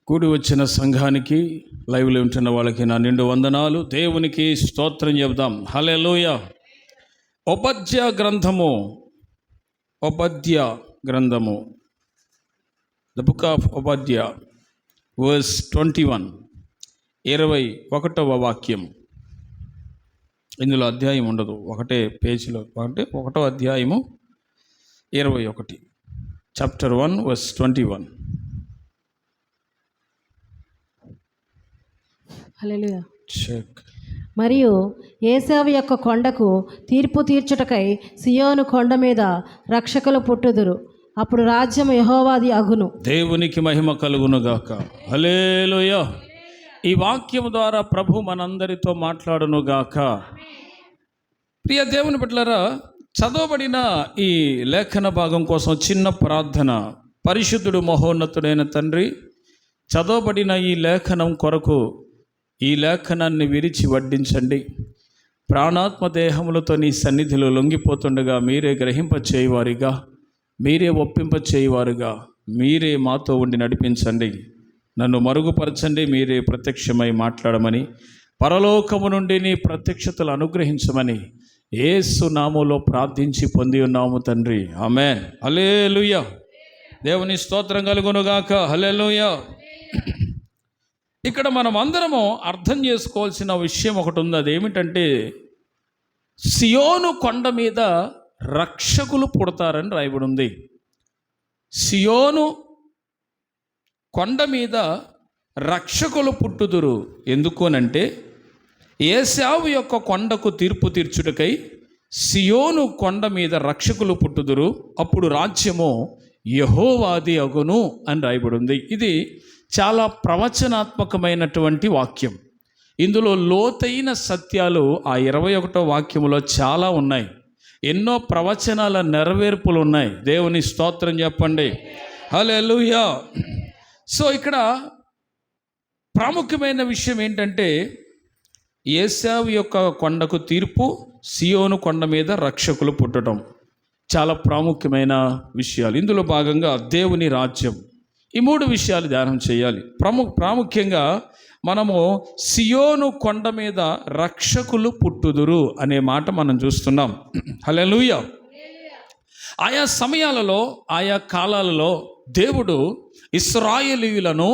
కూడి వచ్చిన సంఘానికి, లైవ్లో ఉంటున్న వాళ్ళకి నా నిండు వందనాలు. దేవునికి స్తోత్రం చెబుదాం. హల్లెలూయా. ఉపద్య గ్రంథము ద బుక్ ఆఫ్ ఉపద్య వర్స్ 21, 21వ వాక్యం. ఇందులో అధ్యాయం ఉండదు, ఒకటే పేజీలో, ఒకటో అధ్యాయము 21, చాప్టర్ 1 వర్స్ 21. హల్లెలూయా. మరియు ఏశావు యొక్క కొండకు తీర్పు తీర్చుటకై సియోను కొండ మీద రక్షకులు పుట్టుదురు. అప్పుడు రాజ్యం యెహోవాది అగును. దేవునికి మహిమ కలుగును గాక. హల్లెలూయా. ఈ వాక్యం ద్వారా ప్రభు మనందరితో మాట్లాడును గాక. ప్రియ దేవుని బిడ్డలారా, చదవబడిన ఈ లేఖన భాగం కోసం చిన్న ప్రార్థన. పరిశుద్ధుడు మహోన్నతుడైన తండ్రి, చదవబడిన ఈ లేఖనం కొరకు ఈ లేఖనాన్ని విరిచి వడ్డించండి. ప్రాణాత్మ దేహములతో నీ సన్నిధిలో లొంగిపోతుండగా మీరే గ్రహింపచేయువారుగా, మీరే ఒప్పింపచేయువారుగా, మీరే మాతో ఉండి నడిపించండి. నన్ను మరుగుపరచండి, మీరే ప్రత్యక్షమై మాట్లాడమని, పరలోకము నుండి నీ ప్రత్యక్షతలు అనుగ్రహించమని యేసు నామములో ప్రార్థించి పొంది ఉన్నాము తండ్రి. ఆమేన్. హల్లెలూయా. దేవుని స్తోత్రం కలుగునుగాక. హల్లెలూయా. ఇక్కడ మనం అందరము అర్థం చేసుకోవాల్సిన విషయం ఒకటి ఉంది. అదేమిటంటే, సియోను కొండ మీద రక్షకులు పుడతారని రాయబడి ఉంది. సియోను కొండ మీద రక్షకులు పుట్టుదురు. ఎందుకోనంటే, ఏశావు యొక్క కొండకు తీర్పు తీర్చుటకై సియోను కొండ మీద రక్షకులు పుట్టుదురు. అప్పుడు రాజ్యము యెహోవాది అగును అని రాయబడి ఉంది. ఇది చాలా ప్రవచనాత్మకమైనటువంటి వాక్యం. ఇందులో లోతైన సత్యాలు ఆ 21వ వాక్యములో చాలా ఉన్నాయి. ఎన్నో ప్రవచనాల నెరవేర్పులు ఉన్నాయి. దేవుని స్తోత్రం చెప్పండి. హల్లెలూయా. సో ఇక్కడ ప్రాముఖ్యమైన విషయం ఏంటంటే, ఏశావు యొక్క కొండకు తీర్పు, సియోను కొండ మీద రక్షకులు పుట్టడం చాలా ప్రాముఖ్యమైన విషయాలు. ఇందులో భాగంగా దేవుని రాజ్యం, ఈ 3 విషయాలు ధ్యానం చేయాలి. ప్రాముఖ్యంగా మనము సియోను కొండ మీద రక్షకులు పుట్టుదురు అనే మాట మనం చూస్తున్నాం. హల్లెలూయా. ఆయా సమయాలలో, ఆయా కాలాలలో దేవుడు ఇశ్రాయేలీయులను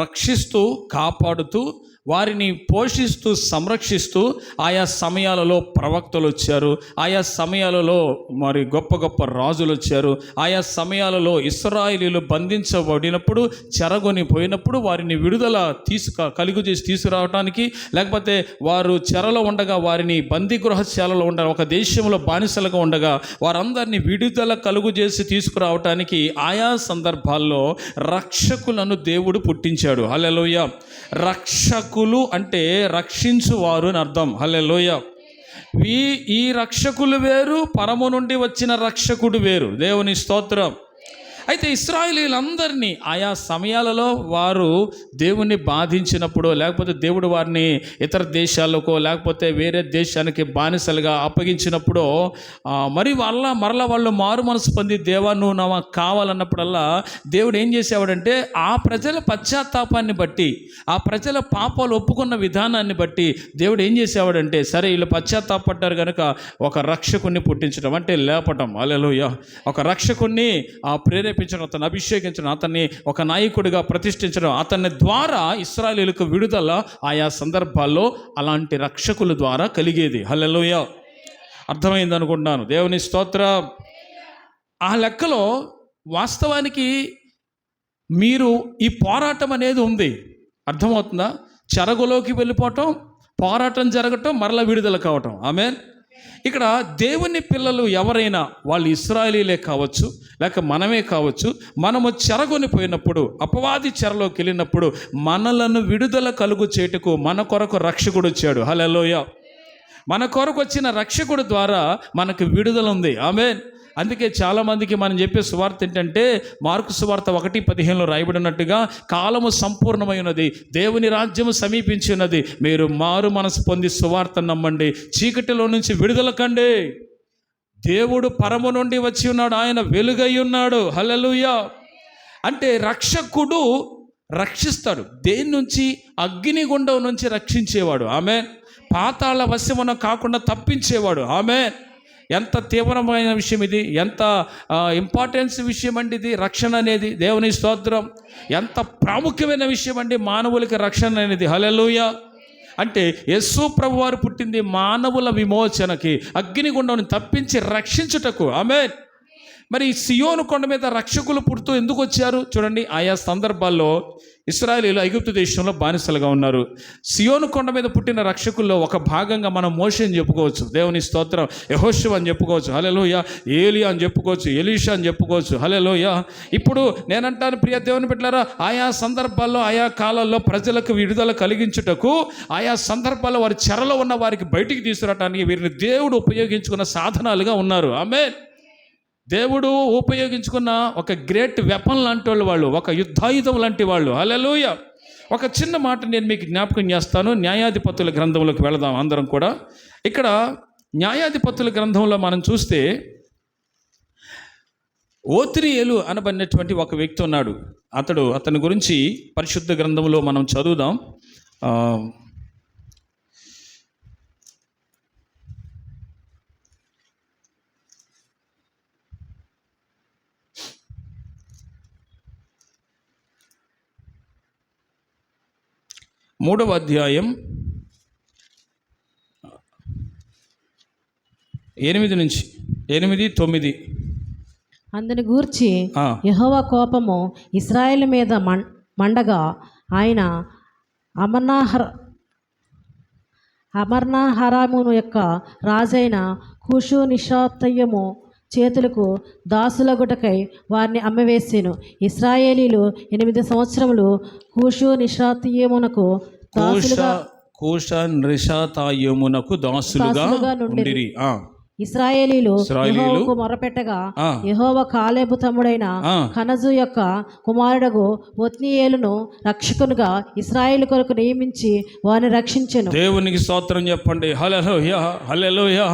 రక్షిస్తూ, కాపాడుతూ, వారిని పోషిస్తూ, సంరక్షిస్తూ ఆయా సమయాలలో ప్రవక్తలు వచ్చారు. ఆయా సమయాలలో మరి గొప్ప గొప్ప రాజులు వచ్చారు. ఆయా సమయాలలో ఇశ్రాయేలీయులు బంధించబడినప్పుడు, చెరగొని పోయినప్పుడు వారిని విడుదల కలుగు చేసి తీసుకురావడానికి, లేకపోతే వారు చెరలో ఉండగా వారిని బందీ గృహశాలలో ఉండగా, ఒక దేశంలో బానిసలుగా ఉండగా వారందరినీ విడుదల కలుగు చేసి తీసుకురావటానికి ఆయా సందర్భాల్లో రక్షకులను దేవుడు పుట్టించాడు. హల్లెలూయా. రక్షకులు అంటే రక్షించువారు అని అర్థం. హల్లెలూయా. ఈ రక్షకులు వేరు, పరము నుండి వచ్చిన రక్షకుడు వేరు. దేవుని స్తోత్రం. అయితే ఇశ్రాయేలీయులందరినీ ఆయా సమయాలలో వారు దేవుణ్ణి బాధించినప్పుడు, లేకపోతే దేవుడు వారిని ఇతర దేశాలకో లేకపోతే వేరే దేశానికి బానిసలుగా అప్పగించినప్పుడు, మరలా వాళ్ళు మారు మనసు పొంది, దేవా నువ్వు నాకు కావాలన్నప్పుడల్లా దేవుడు ఏం చేసేవాడంటే, ఆ ప్రజల పశ్చాత్తాపాన్ని బట్టి, ఆ ప్రజల పాపాలు ఒప్పుకున్న విధానాన్ని బట్టి దేవుడు ఏం చేసేవాడంటే, సరే వీళ్ళు పశ్చాత్తాపడ్డారు కనుక ఒక రక్షకుణ్ణి పుట్టించడం, అంటే లేపటం. హల్లెలూయా. ఒక రక్షకుణ్ణి ప్రేరేపించడం, అతన్ని అభిషేకించడం, అతన్ని ఒక నాయకుడిగా ప్రతిష్ఠించడం, అతని ద్వారా ఇశ్రాయేలీయులకు విడుదల ఆయా సందర్భాల్లో అలాంటి రక్షకుల ద్వారా కలిగేది. హల్లెలూయా. అర్థమైంది అనుకుంటున్నాను. దేవుని స్తోత్రం. ఆ లెక్కలో వాస్తవానికి మీరు ఈ పోరాటం అనేది ఉంది. అర్థమవుతుందా? చెరగులోకి వెళ్ళిపోవటం, పోరాటం జరగటం, మరలా విడుదల కావటం. ఆమేన్. ఇక్కడ దేవుని పిల్లలు ఎవరైనా, వాళ్ళు ఇశ్రాయేలీలే కావచ్చు, లేక మనమే కావచ్చు, మనము చెరగొని పోయినప్పుడు, అపవాది చెరలోకి వెళ్ళినప్పుడు మనలను విడుదల కలుగు చేటుకు మన కొరకు రక్షకుడు వచ్చాడు. హల్లెలూయా. మన కొరకు వచ్చిన రక్షకుడు ద్వారా మనకు విడుదల ఉంది. ఆమేన్. అందుకే చాలామందికి మనం చెప్పే సువార్త ఏంటంటే, మార్కు సువార్త 1:15 రాయబడినట్టుగా, కాలము సంపూర్ణమై ఉన్నది, దేవుని రాజ్యము సమీపించి ఉన్నది, మీరు మారు మనసు పొంది సువార్త నమ్మండి, చీకటిలో నుంచి విడుదల కండి. దేవుడు పరము నుండి వచ్చి ఉన్నాడు, ఆయన వెలుగై ఉన్నాడు. హల్లెలూయా. అంటే రక్షకుడు రక్షిస్తాడు. దేని నుంచి? అగ్నిగుండం నుంచి రక్షించేవాడు. ఆమె పాతాళ వశమున కాకుండా తప్పించేవాడు. ఆమె ఎంత తీవ్రమైన విషయం ఇది, ఎంత ఇంపార్టెన్స్ విషయం అండి ఇది. రక్షణ అనేది దేవుని స్తోత్రం. ఎంత ప్రాముఖ్యమైన విషయం అండి మానవులకి రక్షణ అనేది. హల్లెలూయా. అంటే యేసు ప్రభు వారు పుట్టింది మానవుల విమోచనకి, అగ్నిగుండం తప్పించి రక్షించుటకు. ఆమేన్. మరి సియోను కొండ మీద రక్షకులు పుడుతూ ఎందుకు వచ్చారు చూడండి. ఆయా సందర్భాల్లో ఇశ్రాయేలీయులు ఐగుప్తు దేశంలో బానిసలుగా ఉన్నారు. సియోను కొండ మీద పుట్టిన రక్షకుల్లో ఒక భాగంగా మనం మోషే అని చెప్పుకోవచ్చు, దేవుని స్తోత్రం. యెహోషువ అని చెప్పుకోవచ్చు, హల్లెలూయా. ఏలియా అని చెప్పుకోవచ్చు, ఎలీషా అని చెప్పుకోవచ్చు, హల్లెలూయా. ఇప్పుడు నేనంటాను ప్రియ దేవుని బిడ్డలారా, ఆయా సందర్భాల్లో ఆయా కాలాల్లో ప్రజలకు విడుదల కలిగించుటకు, ఆయా సందర్భాల్లో వారి చెరలో ఉన్న వారికి బయటికి తీసుకురావడానికి వీరిని దేవుడు ఉపయోగించుకున్న సాధనాలుగా ఉన్నారు. ఆమేన్. దేవుడు ఉపయోగించుకున్న ఒక గ్రేట్ వెపన్ లాంటి వాళ్ళు, ఒక యుద్ధాయుధం లాంటి వాళ్ళు. హల్లెలూయా. ఒక చిన్న మాట నేను మీకు జ్ఞాపకం చేస్తాను. న్యాయాధిపతుల గ్రంథంలోకి వెళదాం అందరం కూడా. ఇక్కడ న్యాయాధిపతుల గ్రంథంలో మనం చూస్తే ఓత్నియేలు అనబడినటువంటి ఒక వ్యక్తి ఉన్నాడు. అతని గురించి పరిశుద్ధ గ్రంథంలో మనం చదువుదాం. 3వ అధ్యాయం 8-9. అందుని గూర్చి యెహోవా కోపము ఇశ్రాయేలు మీద మండగా ఆయన అమర్నాహరాము యొక్క రాజైన కూషు నిషాతయ్యము చేతులకు దాసులగుటకై వారిని అమ్మవేసెను. ఇశ్రాయేలీలు 8 సంవత్సరములు కూషు నిషాతయ్యమునకు దాసులుగా నుండిరి. ఇశ్రాయేలీలు యెహోవాకు మొరపెట్టగా యెహోవా కాలేబు తమ్ముడైన కనజు యొక్క కుమారుడగు ఒత్నీయేలును రక్షకునిగా ఇశ్రాయేలు కొరకు నియమించి వారిని రక్షించెను. దేవునికి స్తోత్రం చెప్పండి. హల్లెలూయా, హల్లెలూయా.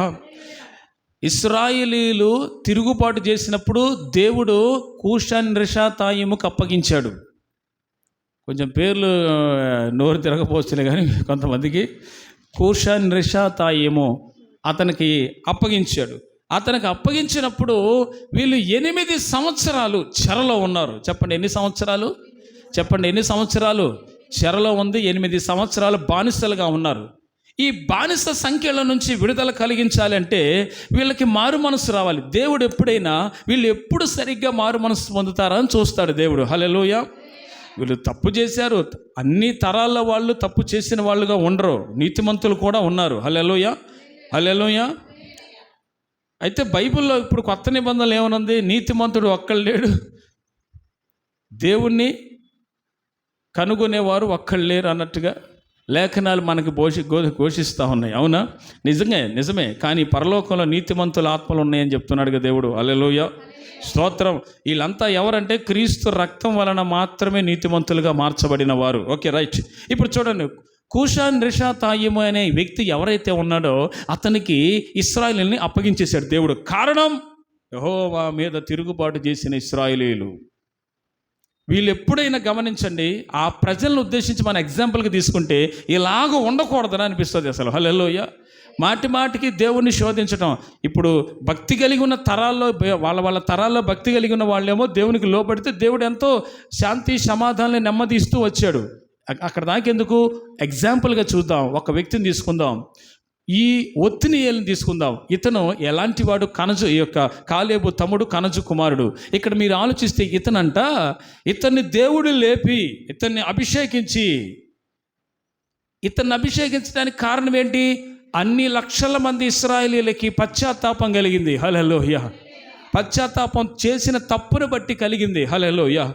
ఇశ్రాయేలీలు తిరుగుబాటు చేసినప్పుడు దేవుడు కూషాన్ రిషాతాయిముకు అప్పగించాడు. కొంచెం పేర్లు నోరు తిరగపోవచ్చు కానీ కొంతమందికి కూషాన్ రిషాతాయిము అతనికి అప్పగించాడు. అతనికి అప్పగించినప్పుడు వీళ్ళు 8 సంవత్సరాలు చెరలో ఉన్నారు. చెప్పండి ఎన్ని సంవత్సరాలు? చెప్పండి ఎన్ని సంవత్సరాలు చెరలో ఉంది? 8 సంవత్సరాలు బానిసలుగా ఉన్నారు. ఈ బానిస సంఖ్యల నుంచి విడుదల కలిగించాలంటే వీళ్ళకి మారు మనసు రావాలి. దేవుడు ఎప్పుడైనా వీళ్ళు ఎప్పుడు సరిగ్గా మారు మనసు పొందుతారా అని చూస్తాడు దేవుడు. హల్లెలూయా. వీళ్ళు తప్పు చేశారు. అన్ని తరాల వాళ్ళు తప్పు చేసిన వాళ్ళుగా ఉండరు, నీతిమంతులు కూడా ఉన్నారు. హల్లెలూయా, హల్లెలూయా. అయితే బైబిల్లో ఇప్పుడు కొత్త నిబంధనలు ఏమనుంది? నీతిమంతుడు ఒక్కడు లేడు, దేవుణ్ణి కనుగొనేవారు ఒక్కళ్ళు లేరు అన్నట్టుగా లేఖనాలు మనకు ఘోషిస్తూ ఉన్నాయి. అవునా? నిజమే. కానీ పరలోకంలో నీతిమంతుల ఆత్మలు ఉన్నాయని చెప్తున్నాడు కదా దేవుడు. హల్లెలూయా, స్తోత్రం. వీళ్ళంతా ఎవరంటే క్రీస్తు రక్తం వలన మాత్రమే నీతిమంతులుగా మార్చబడిన వారు. Okay, right. ఇప్పుడు చూడండి, కూషాన్ రిషాతాయిము అనే వ్యక్తి ఎవరైతే ఉన్నాడో అతనికి ఇశ్రాయేలుని అప్పగించేశాడు దేవుడు. కారణం, యెహోవా మీద తిరుగుబాటు చేసిన ఇశ్రాయేలీయులు. వీళ్ళు ఎప్పుడైనా గమనించండి, ఆ ప్రజలను ఉద్దేశించి మన ఎగ్జాంపుల్కి తీసుకుంటే ఇలాగ ఉండకూడదని అనిపిస్తుంది అసలు. హల్లెలూయా. మాటికి దేవుణ్ణి శోధించడం. ఇప్పుడు భక్తి కలిగి ఉన్న తరాల్లో వాళ్ళ తరాల్లో భక్తి కలిగి ఉన్న వాళ్ళేమో దేవునికి లోబడితే దేవుడు ఎంతో శాంతి సమాధానాన్ని నెమ్మదిస్తూ వచ్చాడు. అక్కడ దాకెందుకు? ఎగ్జాంపుల్గా చూద్దాం. ఒక వ్యక్తిని తీసుకుందాం, ఈ ఒత్నియేలుని తీసుకుందాం. ఇతను ఎలాంటి వాడు? కనజు, ఈ యొక్క కాలేబు తమ్ముడు, కనజు కుమారుడు. ఇక్కడ మీరు ఆలోచిస్తే ఇతన్ని దేవుడు లేపి ఇతన్ని అభిషేకించడానికి కారణం ఏంటి? అన్ని లక్షల మంది ఇశ్రాయేలీయులకి పశ్చాత్తాపం కలిగింది. హల్లెలూయా. పశ్చాత్తాపం చేసిన తప్పును బట్టి కలిగింది. హల్లెలూయా.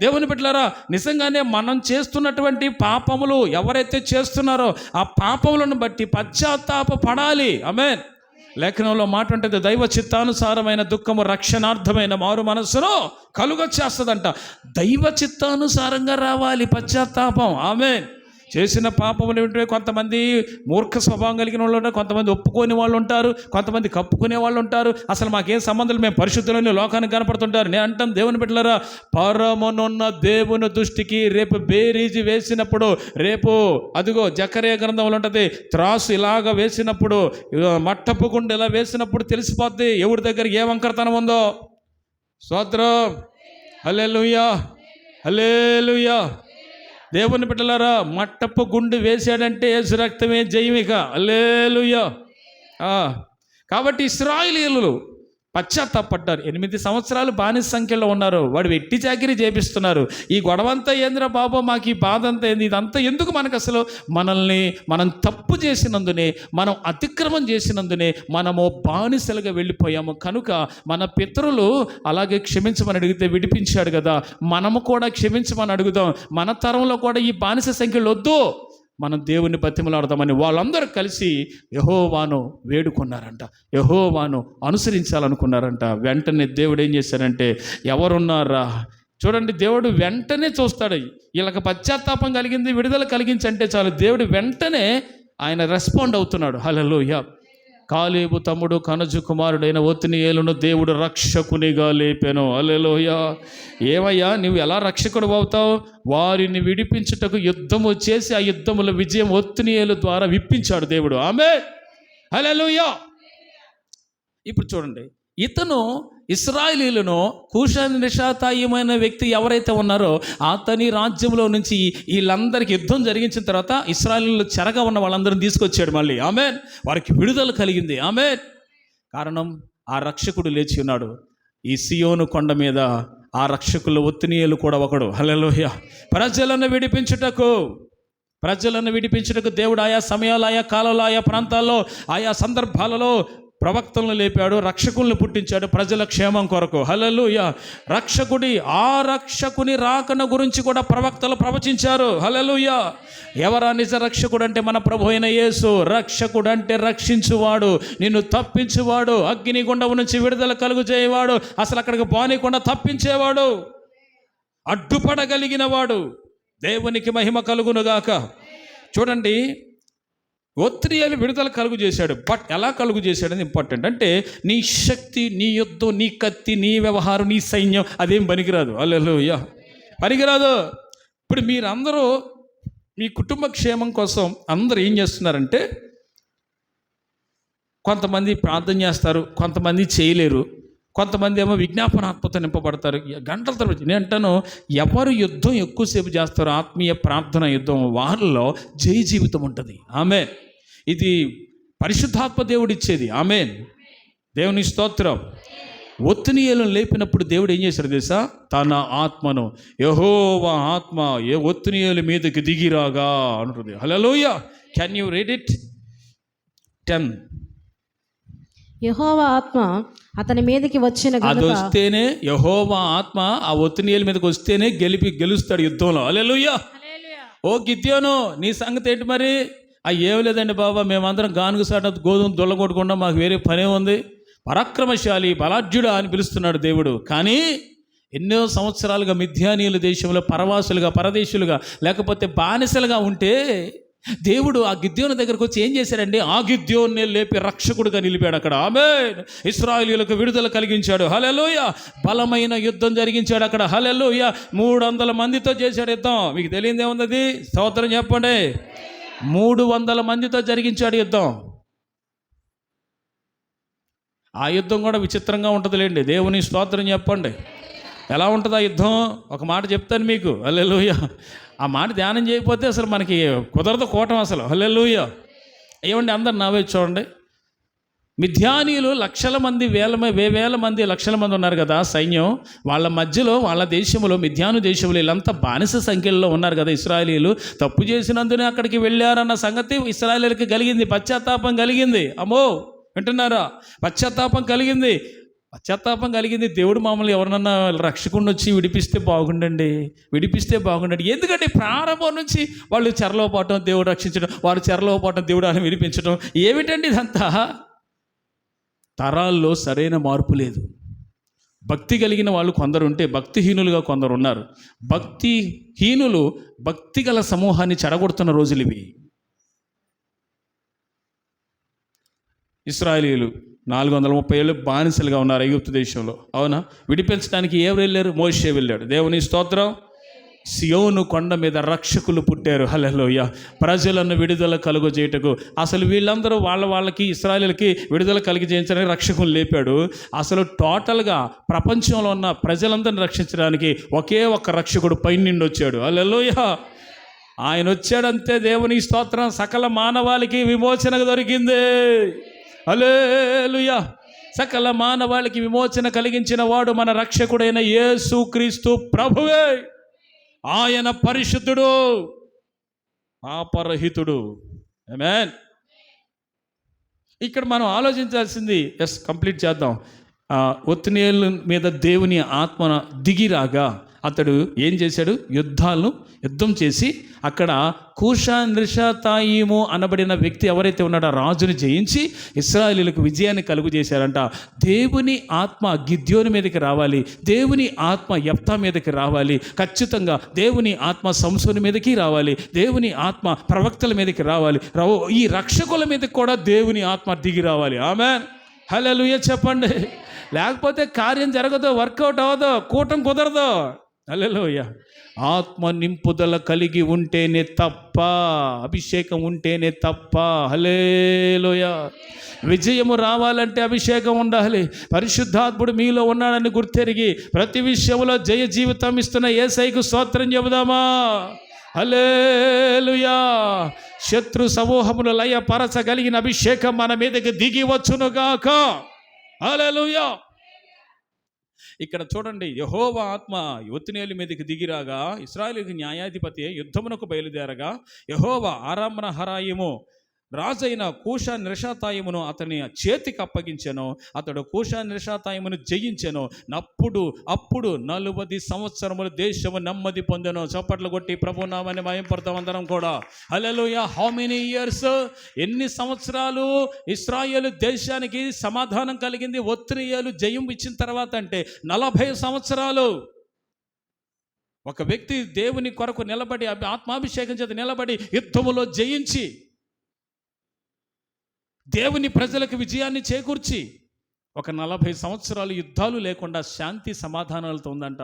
దేవుని బిడ్డలారా, నిజంగానే మనం చేస్తున్నటువంటి పాపములు ఎవరైతే చేస్తున్నారో ఆ పాపములను బట్టి పశ్చాత్తాప పడాలి. ఆమేన్. లేఖనంలో మాట ఉంటుంది, దైవ చిత్తానుసారమైన దుఃఖము రక్షణార్థమైన మారు మనస్సును కలుగ చేస్తుందంట. దైవ చిత్తానుసారంగా రావాలి పశ్చాత్తాపం. ఆమేన్. చేసిన పాపములు ఏంటంటే కొంతమంది మూర్ఖ స్వభావం కలిగిన వాళ్ళు ఉంటారు, కొంతమంది ఒప్పుకోని వాళ్ళు ఉంటారు, కొంతమంది కప్పుకునే వాళ్ళు ఉంటారు. అసలు మాకేం సంబంధం, మేము పరిశుద్ధులని లోకానికి కనపడుతుంటారు. నేను అంటాను, దేవుని బిడ్డలారా, పరమనున్న దేవుని దృష్టికి రేపు బేరీజు వేసినప్పుడు, రేపు అదిగో జకర్యా గ్రంథంలో ఉంటుంది, త్రాసు ఇలాగ వేసినప్పుడు, మట్టపు గుండె ఇలా వేసినప్పుడు తెలిసిపోద్ది ఎవరి దగ్గర ఏ వంకరతనం ఉందో. స్తోత్రం, హల్లెలూయా, హల్లెలూయా. దేవుని బిడ్డలారా, మట్టపు గుండు వేసాడంటే యేసు రక్తమే జయమిక. హల్లెలూయా. కాబట్టి ఇశ్రాయేలీయులు పశ్చాత్తాపడ్డారు. 8 సంవత్సరాలు బానిస సంఖ్యలో ఉన్నారు. వాడు వెట్టి చాకిరీ చేపిస్తున్నారు. ఈ గొడవంతా ఏందిరా బాబు, మాకు ఈ బాధ అంతా ఏంది, ఇదంతా ఎందుకు మనకు అసలు? మనం తప్పు చేసినందునే, మనం అతిక్రమం చేసినందునే మనము బానిసలుగా వెళ్ళిపోయాము. కనుక మన పితరులు అలాగే క్షమించమని అడిగితే విడిపించాడు కదా, మనము కూడా క్షమించమని అడుగుదాం. మన తరంలో కూడా ఈ బానిస సంఖ్యలు వద్దు, మనం దేవుని బతిమలాడదామని వాళ్ళందరూ కలిసి యెహోవాను వేడుకున్నారంట, యెహోవాను అనుసరించాలనుకున్నారంట. వెంటనే దేవుడు ఏం చేశారంటే, ఎవరున్నారా చూడండి, దేవుడు వెంటనే చూస్తాడు. వీళ్ళకి పశ్చాత్తాపం కలిగింది, విడుదల కలిగించంటే చాలు, దేవుడు వెంటనే ఆయన రెస్పాండ్ అవుతున్నాడు. హల్లెలూయా. కాలేబు తమ్ముడు కనజు కుమారుడైన ఒత్నియేలును దేవుడు రక్షకునిగా లేపెను. హల్లెలూయా. ఏమయ్యా, నువ్వు ఎలా రక్షకుడు అవుతావు? వారిని విడిపించుటకు యుద్ధము చేసి ఆ యుద్ధముల విజయం ఒత్నియేలు ద్వారా విప్పించాడు దేవుడు. ఆమేన్, హల్లెలూయా. ఇప్పుడు చూడండి, ఇతను ఇశ్రాయేలీయులను కూషానిషాతాయమైన వ్యక్తి ఎవరైతే ఉన్నారో అతని రాజ్యంలో నుంచి వీళ్ళందరికీ యుద్ధం జరిగించిన తర్వాత ఇశ్రాయేలీయులు చెరగా ఉన్న వాళ్ళందరిని తీసుకొచ్చాడు మళ్ళీ. ఆమేన్. వారికి విడుదల కలిగింది. ఆమేన్. కారణం, ఆ రక్షకుడు లేచి ఉన్నాడు. ఈ సియోను కొండ మీద ఆ రక్షకులు ఒత్నియేలు కూడా ఒకడు. హల్లెలూయా. ప్రజలను విడిపించుటకు దేవుడు ఆయా సమయాలు, ఆయా కాలాలు, ఆయా ప్రాంతాల్లో, ఆయా సందర్భాలలో ప్రవక్తలను లేపాడు, రక్షకుల్ని పుట్టించాడు ప్రజల క్షేమం కొరకు. హల్లెలూయా. రక్షకుని రాకన గురించి కూడా ప్రవక్తలు ప్రవచించారు. హల్లెలూయా. ఎవరా నిజ రక్షకుడు అంటే మన ప్రభు అయిన యేసు. రక్షకుడు అంటే రక్షించువాడు, నిన్ను తప్పించువాడు, అగ్నిగుండం నుంచి విడుదల కలుగు చేయవాడు, అసలు అక్కడికి పోనీకుండా తప్పించేవాడు, అడ్డుపడగలిగిన వాడు. దేవునికి మహిమ కలుగునుగాక. చూడండి, ఒత్నియేలు విడుదల కలుగు చేశాడు. బట్ ఎలా కలుగు చేశాడని ఇంపార్టెంట్. అంటే నీ శక్తి, నీ యుద్ధం, నీ కత్తి, నీ వ్యవహారం, నీ సైన్యం అదేం పనికిరాదు. హల్లెలూయా, పనికిరాదు. ఇప్పుడు మీరందరూ మీ కుటుంబ క్షేమం కోసం అందరూ ఏం చేస్తున్నారంటే, కొంతమంది ప్రార్థన చేస్తారు, కొంతమంది చేయలేరు, కొంతమంది ఏమో విజ్ఞాపనాత్మతో నింపబడతారు గంటల తరబడి. నేను అంటాను, ఎవరు యుద్ధం ఎక్కువసేపు చేస్తారో ఆత్మీయ ప్రార్థన యుద్ధం, వారిలో జయ జీవితం ఉంటుంది. ఆమేన్. ఇది పరిశుద్ధాత్మ దేవుడు ఇచ్చేది. ఆమేన్. దేవుని స్తోత్రం. ఒత్నియేలును లేపినప్పుడు దేవుడు ఏం చేశాడు తెలుసా? తన ఆత్మను, యెహోవా ఆత్మ ఒత్నియేలు మీదకి దిగిరాగా అంటుంది. హల్లెలూయా. Can you read it? 10. యెహోవా ఆత్మ అతని మీదకి వచ్చిన అది వస్తేనే, యెహోవా ఆత్మ ఆ ఒత్నియేలు మీదకి వస్తేనే గెలుస్తాడు యుద్ధంలో. హల్లెలూయా. ఓ గిద్యోను, నీ సంగతి ఏంటి మరి? ఏమి లేదండి బాబా, మేమందరం గానుగు సాట గోధుమ దొల్లగొట్టకుండా మాకు వేరే పనే ఉంది. పరాక్రమశాలి, బలాఢ్యుడా అని పిలుస్తున్నాడు దేవుడు. కానీ ఎన్నో సంవత్సరాలుగా మిథ్యానీయుల దేశంలో పరవాసులుగా, పరదేశులుగా, లేకపోతే బానిసలుగా ఉంటే దేవుడు ఆ గిద్యోను దగ్గరకు వచ్చి ఏం చేశాడండి? ఆ గిద్యోన్నే లేపి రక్షకుడుగా నిలిపాడు అక్కడ. ఆమేన్. ఇశ్రాయేలీయులకు విడుదల కలిగించాడు. హల్లెలూయా. బలమైన యుద్ధం జరిగించాడు అక్కడ. హల్లెలూయా. 300 మందితో చేశాడు యుద్ధం. మీకు తెలియదు ఏముంది? స్తోత్రం చెప్పండి. 300 మందితో జరిగించాడు యుద్ధం. ఆ యుద్ధం కూడా విచిత్రంగా ఉంటుందిలేండి. దేవుని స్తోత్రం చెప్పండి. ఎలా ఉంటుంది ఆ యుద్ధం? ఒక మాట చెప్తాను మీకు. హల్లెలూయా. ఆ మాట ధ్యానం చేయకపోతే అసలు మనకి కుదరదు కూటం అసలు. హల్లెలూయా. ఏమండి, అందరు నవ్వే చూడండి. మిథ్యానీయులు లక్షల మంది, వేల మంది, లక్షల మంది ఉన్నారు కదా సైన్యం. వాళ్ళ మధ్యలో, వాళ్ళ దేశంలో, మిథ్యాను దేశంలో వీళ్ళంతా బానిస సంఖ్యలో ఉన్నారు కదా ఇశ్రాయేలీయులు. తప్పు చేసినందునే అక్కడికి వెళ్ళారన్న సంగతి ఇశ్రాయేలీయులకి కలిగింది. పశ్చాత్తాపం కలిగింది. అమ్మో, వింటున్నారా? పశ్చాత్తాపం కలిగింది. దేవుడు మామూలు ఎవరినన్నా రక్షకుడిని వచ్చి విడిపిస్తే బాగుండండి. ఎందుకంటే ప్రారంభం నుంచి వాళ్ళు చెరలో పోవటం, దేవుడు రక్షించడం, వారు చెరలో పోవటం, దేవుడు అని విడిపించడం. ఏమిటండి ఇదంతా? తరాల్లో సరైన మార్పు లేదు. భక్తి కలిగిన వాళ్ళు కొందరు ఉంటే భక్తిహీనులుగా కొందరు ఉన్నారు. భక్తిహీనులు భక్తి గల సమూహాన్ని చెడగొడుతున్న రోజులు ఇవి. ఇశ్రాయేలీయులు 430 ఏళ్ళు బానిసలుగా ఉన్నారు ఐగుప్తు దేశంలో. అవునా? విడిపించడానికి ఎవరు వెళ్ళారు? మోషే వెళ్ళాడు. దేవుని స్తోత్రం. సియోను కొండ మీద రక్షకులు పుట్టారు. హల్లెలూయా. ప్రజలను విడుదల కలుగజేయటకు. అసలు వీళ్ళందరూ వాళ్ళకి ఇశ్రాయేలుకి విడుదల కలిగజేయించడానికి రక్షకులు లేపాడు. అసలు టోటల్గా ప్రపంచంలో ఉన్న ప్రజలందరిని రక్షించడానికి ఒకే ఒక్క రక్షకుడు పైనుండి వచ్చాడు. హల్లెలూయా. ఆయన వచ్చాడంతే దేవుని స్తోత్రం. సకల మానవాళికి విమోచన దొరికింది. హల్లెలూయా. సకల మానవాళికి విమోచన కలిగించిన వాడు మన రక్షకుడైన యేసుక్రీస్తు ప్రభువే. ఆయన పరిశుద్ధుడు, పాపరహితుడు. ఆమేన్. ఇక్కడ మనం ఆలోచించాల్సింది, కంప్లీట్ చేద్దాం. ఒత్నియేలు మీద దేవుని ఆత్మ దిగిరాగా అతడు ఏం చేశాడు? యుద్ధం చేసి అక్కడ కూషాన్ రిషాతాయిము అనబడిన వ్యక్తి ఎవరైతే ఉన్నాడో రాజుని జయించి ఇశ్రాయేలీయులకు విజయాన్ని కలుగు చేశారంట. దేవుని ఆత్మ గిద్యోని మీదకి రావాలి, దేవుని ఆత్మ యెఫ్తా మీదకి రావాలి, ఖచ్చితంగా దేవుని ఆత్మ సంసోను మీదకి రావాలి, దేవుని ఆత్మ ప్రవక్తల మీదకి రావాలి, ఈ రక్షకుల మీదకి కూడా దేవుని ఆత్మ దిగి రావాలి. ఆమేన్. హల్లెలూయా చెప్పండి. లేకపోతే కార్యం జరగదు, వర్కౌట్ అవ్వదు, కూటం కుదరదు. హల్లెలూయా. ఆత్మ నింపుదల కలిగి ఉంటేనే తప్ప, అభిషేకం ఉంటేనే తప్ప. హల్లెలూయా. విజయము రావాలంటే అభిషేకం ఉండాలి. పరిశుద్ధాత్ముడు మీలో ఉన్నాడని గుర్తెరిగి ప్రతి విషయంలో జయ జీవితం ఇస్తున్న యేసయ్యకు స్తోత్రం చెబుదామా? హల్లెలూయా. శత్రు సమూహమును లయపరచగలిగిన అభిషేకం మన మీదకి దిగి వచ్చునుగాక. హల్లెలూయా. ఇక్కడ చూడండి, యెహోవా ఆత్మ ఒత్నియేలు మీదకి దిగిరాగా ఇశ్రాయేలుకి న్యాయాధిపతి యుద్ధమునకు బయలుదేరగా యెహోవా అరామ్న హరాయిము రాజైన కూషాన్ రిషాతాయిమును అతని చేతికి అప్పగించెను. అతడు కూషాన్ రిషాతాయిమును జయించెను. అప్పుడు 40 సంవత్సరములు దేశము నెమ్మది పొందెను. చప్పట్లు కొట్టి ప్రభునామాన్ని మహిమపడతాం అందరం కూడా. హల్లెలూయా. How many years? ఎన్ని సంవత్సరాలు ఇశ్రాయేలు దేశానికి సమాధానం కలిగింది ఒత్నియేలు జయం ఇచ్చిన తర్వాత అంటే 40 సంవత్సరాలు. ఒక వ్యక్తి దేవుని కొరకు నిలబడి ఆత్మాభిషేకం చేత నిలబడి యుద్ధములో జయించి దేవుని ప్రజలకు విజయాన్ని చేకూర్చి ఒక 40 సంవత్సరాలు యుద్ధాలు లేకుండా శాంతి సమాధానాలతో ఉందంట.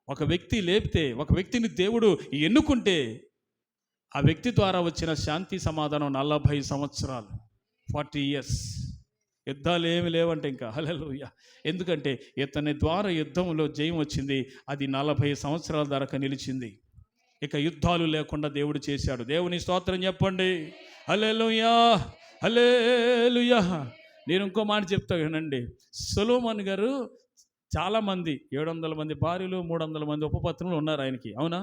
ఒక వ్యక్తి లేపితే, ఒక వ్యక్తిని దేవుడు ఎన్నుకుంటే ఆ వ్యక్తి ద్వారా వచ్చిన శాంతి సమాధానం 40 సంవత్సరాలు, 40 ఇయర్స్. యుద్ధాలు ఏమి లేవంటే ఇంకా. హల్లెలూయా. ఎందుకంటే ఇతని ద్వారా యుద్ధంలో జయం వచ్చింది. అది 40 సంవత్సరాల దాకా నిలిచింది. ఇక యుద్ధాలు లేకుండా దేవుడు చేశాడు. దేవుని స్తోత్రం చెప్పండి. హల్లెలూయా. హల్లెలూయా. నేను ఇంకో మాట చెప్తా వినండి. సొలొమోన్ గారు చాలామంది 700 మంది భార్యలు, 300 మంది ఉపపత్నులు ఉన్నారు ఆయనకి. అవునా?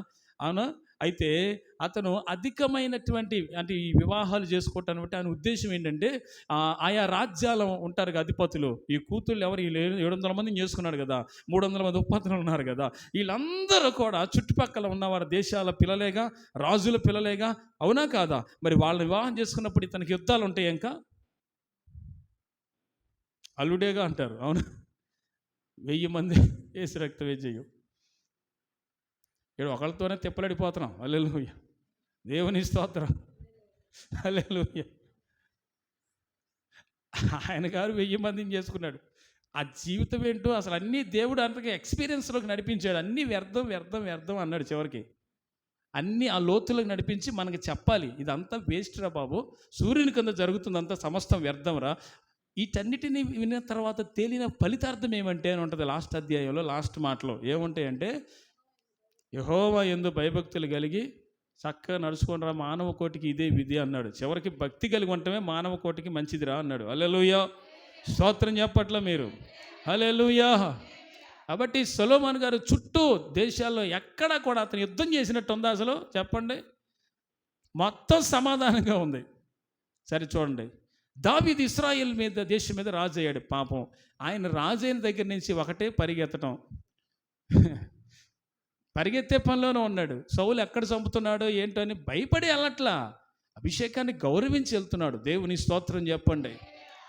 అయితే అతను అధికమైనటువంటి అంటే ఈ వివాహాలు చేసుకోవటం బట్టి ఆయన ఉద్దేశం ఏంటంటే ఆయా రాజ్యాలు ఉంటారు కదా అధిపతులు, ఈ కూతుళ్ళు ఎవరు 700 మందిని చేసుకున్నాడు కదా, 300 మంది ఉపపత్నులు ఉన్నారు కదా, వీళ్ళందరూ కూడా చుట్టుపక్కల ఉన్నవారి దేశాల పిల్లలేగా, రాజుల పిల్లలేగా. అవునా కాదా? మరి వాళ్ళని వివాహం చేసుకున్నప్పుడు ఇతనికి యుద్ధాలు ఉంటాయి. ఇంకా అల్లుడేగా అంటారు. అవునా? 1000 మంది వేసి రక్త విజయం. ఇక్కడ ఒకళ్ళతోనే తిప్పలడిపోతున్నాం. హల్లెలూయా. దేవుని స్తోత్రం. హల్లెలూయా. ఆయన గారు 1000 మందిని చేసుకున్నాడు. ఆ జీవితం ఏంటో అసలు అన్నీ దేవుడు అంతగా ఎక్స్పీరియన్స్లోకి నడిపించాడు. అన్నీ వ్యర్థం అన్నాడు చివరికి. అన్నీ ఆ లోతులకు నడిపించి మనకి చెప్పాలి, ఇదంతా వేస్ట్ రా బాబు, సూర్యుని కింద జరుగుతుందంతా సమస్తం వ్యర్థం రా. వీటన్నిటిని విన్న తర్వాత తేలిన ఫలితార్థం ఏమంటే అని ఉంటుంది లాస్ట్ అధ్యాయంలో, లాస్ట్ మాటలో ఏముంటాయంటే, యెహోవా యందు భయభక్తులు కలిగి చక్కగా నడుచుకోనరా మానవ కోటికి ఇదే విధి అన్నాడు. చివరికి భక్తి కలిగి ఉండటమే మానవ కోటికి మంచిదిరా అన్నాడు. హల్లెలూయా. స్తోత్రం చెప్పట్ల మీరు. హల్లెలూయా. కాబట్టి సొలొమోన్ గారు చుట్టూ దేశాల్లో ఎక్కడా కూడా అతను యుద్ధం చేసినట్టు ఉందా అసలు చెప్పండి? మొత్తం సమాధానంగా ఉంది. సరే చూడండి, దావీదు ఇశ్రాయేల్ మీద దేశం మీద రాజు అయ్యాడు. పాపం ఆయన రాజు అయిన దగ్గర నుంచి ఒకటే పరిగెత్తడం, పరిగెత్తే పనిలోనే ఉన్నాడు. సౌలు ఎక్కడ చంపుతున్నాడో ఏంటని భయపడి వెళ్ళట్లా, అభిషేకాన్ని గౌరవించి వెళ్తున్నాడు. దేవుని స్తోత్రం చెప్పండి.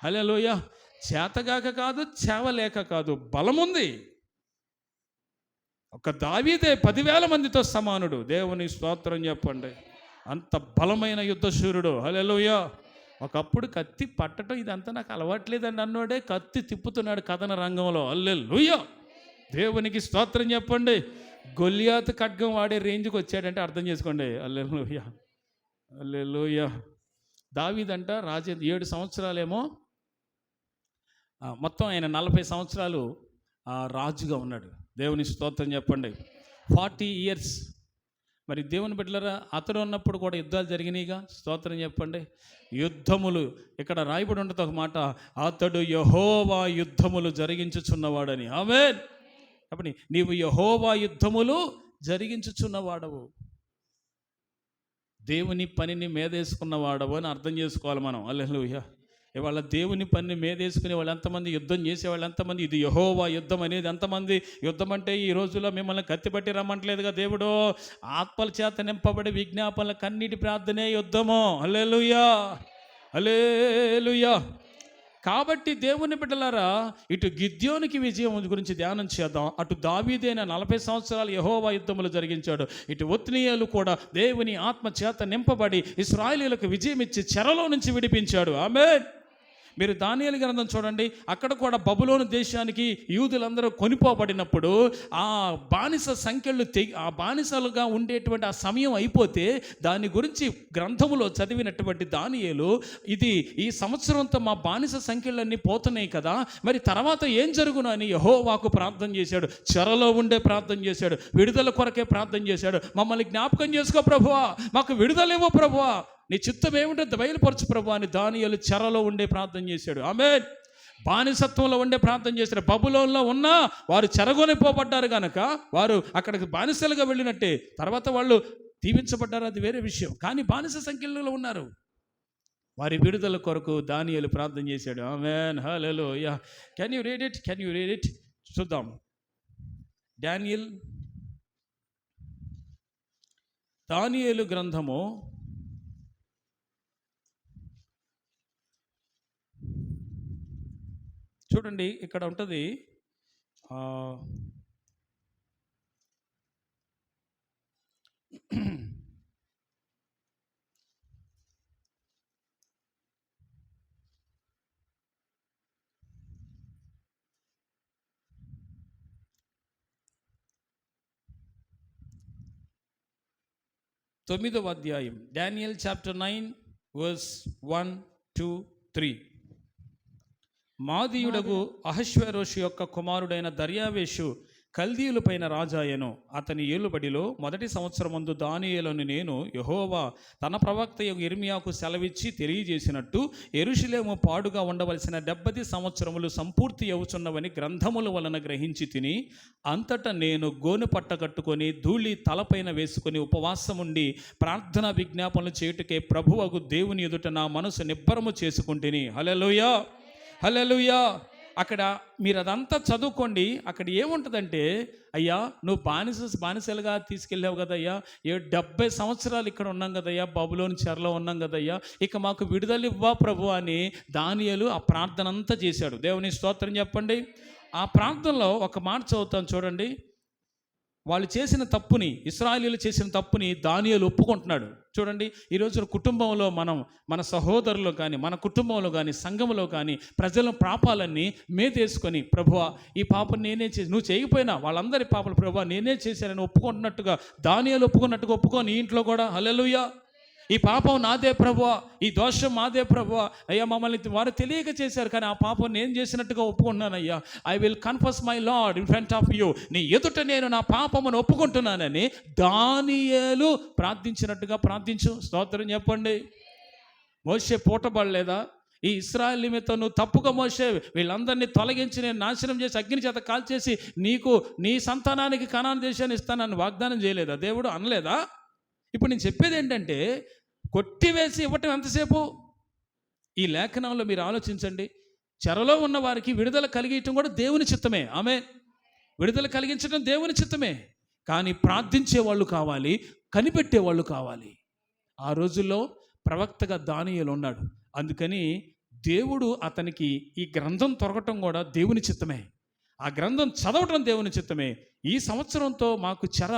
హల్లెలూయా. చేతగాక కాదు, చేవలేక కాదు, బలముంది. ఒక దావీదే 10,000 మందితో సమానుడు. దేవుని స్తోత్రం చెప్పండి. అంత బలమైన యుద్ధశూరుడు. హల్లెలూయా. ఒకప్పుడు కత్తి పట్టడం ఇదంతా నాకు అలవాట్లేదండి అన్నోడే కత్తి తిప్పుతున్నాడు కథన రంగంలో. హల్లెలూయా. దేవునికి స్తోత్రం చెప్పండి. గొల్లియాతు ఖడ్గం వాడే రేంజ్కి వచ్చాడంటే అర్థం చేసుకోండి. హల్లెలూయా, హల్లెలూయా. దావీదంట రాజు 7 సంవత్సరాలేమో, మొత్తం ఆయన 40 సంవత్సరాలు రాజుగా ఉన్నాడు. దేవుని స్తోత్రం చెప్పండి. 40 years. మరి దేవుని బిడ్డలారా, అతడు ఉన్నప్పుడు కూడా యుద్ధాలు జరిగినాయిగా. స్తోత్రం చెప్పండి. యుద్ధములు ఇక్కడ రాయబడి ఉంటుంది ఒక మాట, అతడు యెహోవా యుద్ధములు జరిగించుచున్నవాడని. ఆమేన్. కాబట్టి నీవు యెహోవా యుద్ధములు జరిగించుచున్నవాడవు, దేవుని పనిని మేదేసుకున్నవాడవు అని అర్థం చేసుకోవాలి మనం. హల్లెలూయా. ఇవాళ దేవుని పనిని మేదేసుకునే వాళ్ళు ఎంతమంది, యుద్ధం చేసేవాళ్ళు ఎంతమంది, ఇది యెహోవా యుద్ధం అనేది ఎంతమంది. యుద్ధం అంటే ఈ రోజుల్లో మిమ్మల్ని కత్తిపట్టి రమ్మట్లేదుగా దేవుడు. ఆత్మల చేత నింపబడి విజ్ఞాపనల కన్నీటి ప్రార్థనే యుద్ధము. హల్లెలూయా, హల్లెలూయా. కాబట్టి దేవుని బిడ్డలారా, ఇటు గిద్యోనికి విజయం గురించి ధ్యానం చేద్దాం. అటు దావీదైన 40 సంవత్సరాలు యెహోవా యుద్ధములు జరిగించాడు. ఇటు ఒత్నీయేలు కూడా దేవుని ఆత్మ చేత నింపబడి ఇశ్రాయేలీయులకు విజయం ఇచ్చి చెరలో నుంచి విడిపించాడు. ఆమేన్. మీరు దానియేలు గ్రంథం చూడండి. అక్కడ కూడా బబులోను దేశానికి యూదులందరూ కొనిపోబడినప్పుడు ఆ బానిస సంఖ్యలు ఆ బానిసలుగా ఉండేటువంటి ఆ సమయం అయిపోతే దాని గురించి గ్రంథములో చదివినటువంటి దానియేలు, ఇది ఈ సంవత్సరంతో మా బానిస సంఖ్యలన్నీ పోతున్నాయి కదా, మరి తర్వాత ఏం జరుగును అని యెహోవాకు ప్రార్థన చేశాడు. చెరలో ఉండే ప్రార్థన చేశాడు, విడుదల కొరకే ప్రార్థన చేశాడు. మమ్మల్ని జ్ఞాపకం చేసుకో ప్రభువా, మాకు విడుదల ఇవ్వు ప్రభువా, నీ చిత్తం ఏమిటో బయలుపరచు ప్రభు అని దానియేలు చెరలో ఉండే ప్రార్థన చేశాడు. ఆమేన్. బానిసత్వంలో ఉండే ప్రార్థన చేశాడు. బబులోన్లో ఉన్నా వారు చెరగొనిపోబడ్డారు కనుక వారు అక్కడికి బానిసలుగా వెళ్ళినట్టే. తర్వాత వాళ్ళు దీవించబడ్డారు, అది వేరే విషయం. కానీ బానిస సంఖ్యలో ఉన్నారు. వారి విడుదల కొరకు దానియేలు ప్రార్థన చేశాడు. ఆమేన్, హల్లెలూయా. Can you read it? చూద్దాం. దానియేలు గ్రంథము చూడండి. ఇక్కడ ఉంటుంది తొమ్మిదవ అధ్యాయం, డానియల్ చాప్టర్ 9 verse 1, 2, 3. మాదీయుడగు అహష్వేరోషు యొక్క కుమారుడైన దర్యావేషు కల్దీయుల పైన రాజాయను. అతని ఏలుబడిలో మొదటి సంవత్సరమందు దానియేలును నేను యెహోవా తన ప్రవక్త యిర్మీయాకు సెలవిచ్చి తెలియజేసినట్టు యెరూషలేము పాడుగా ఉండవలసిన 70 సంవత్సరములు సంపూర్తి అవుచున్నవని గ్రంథముల వలన గ్రహించి తిని, అంతటా నేను గోనె పట్ట కట్టుకొని ధూళి తలపైన వేసుకొని ఉపవాసముండి ప్రార్థనా విజ్ఞాపనలు చేయుటకే ప్రభువగు దేవుని ఎదుట నా మనసు నిబ్బరము చేసుకుంటుని. హల్లెలూయా, హల్లెలూయా. అక్కడ మీరు అదంతా చదువుకోండి. అక్కడ ఏముంటుందంటే, అయ్యా నువ్వు బానిసలుగా తీసుకెళ్ళావు కదయ్యా, 70 సంవత్సరాలు ఇక్కడ ఉన్నాం కదయ్యా, బబులోని చెరలో ఉన్నాం కదయ్యా, ఇక మాకు విడుదల ఇవ్వా ప్రభు అని దానియేలు ఆ ప్రార్థన అంతా చేశాడు. దేవుని స్తోత్రం చెప్పండి. ఆ ప్రార్థనలో ఒక మాట చదువుతాను చూడండి. వాళ్ళు చేసిన తప్పుని, ఇశ్రాయేలీయులు చేసిన తప్పుని దానియేలు ఒప్పుకుంటున్నాడు. చూడండి, ఈరోజు కుటుంబంలో మన సహోదరులు కానీ, మన కుటుంబంలో కానీ, సంఘంలో కానీ ప్రజల పాపాలన్నీ మేదేసుకొని, ప్రభువా ఈ పాపం నేనే చేసి, నువ్వు చేయకపోయినా వాళ్ళందరి పాపలు ప్రభువా నేనే చేశానని ఒప్పుకుంటున్నట్టుగా దానియేలు ఒప్పుకున్నట్టుగా ఒప్పుకో నీ ఇంట్లో కూడా. హల్లెలూయా. ఈ పాపం నాదే ప్రభువా, ఈ దోషం మాదే ప్రభువా, అయ్యా మమ్మల్ని వారు తెలియక చేశారు, కానీ ఆ పాపం నేను చేసినట్టుగా ఒప్పుకుంటున్నానయ్యా. I will confess my Lord in front of you. నీ ఎదుట నేను నా పాపమును ఒప్పుకుంటున్నానని దానియేలు ప్రార్థించినట్టుగా ప్రార్థించు. స్తోత్రం చెప్పండి. మోషే పూటబడలేదా? ఈ ఇశ్రాయేలు నిమిత్తం నువ్వు తప్పుగా మోషే వీళ్ళందరినీ తొలగించి నేను నాశనం చేసి అగ్ని చేత కాల్చేసి నీకు నీ సంతానానికి కనాను దేశాన్ని ఇస్తానని వాగ్దానం చేయలేదా దేవుడు? అనలేదా? ఇప్పుడు నేను చెప్పేది ఏంటంటే, కొట్టివేసి ఇవ్వటం ఎంతసేపు? ఈ లేఖనంలో మీరు ఆలోచించండి. చెరలో ఉన్న వారికి విడుదల కలిగించడం కూడా దేవుని చిత్తమే. ఆమె విడుదల కలిగించడం దేవుని చిత్తమే. కానీ ప్రార్థించే వాళ్ళు కావాలి, కనిపెట్టే వాళ్ళు కావాలి. ఆ రోజుల్లో ప్రవక్తగా దానియేలు ఉన్నాడు. అందుకని దేవుడు అతనికి ఈ గ్రంథం దొరకటం కూడా దేవుని చిత్తమే. ఆ గ్రంథం చదవటం దేవుని చిత్తమే. ఈ సంవత్సరంతో మాకు చెర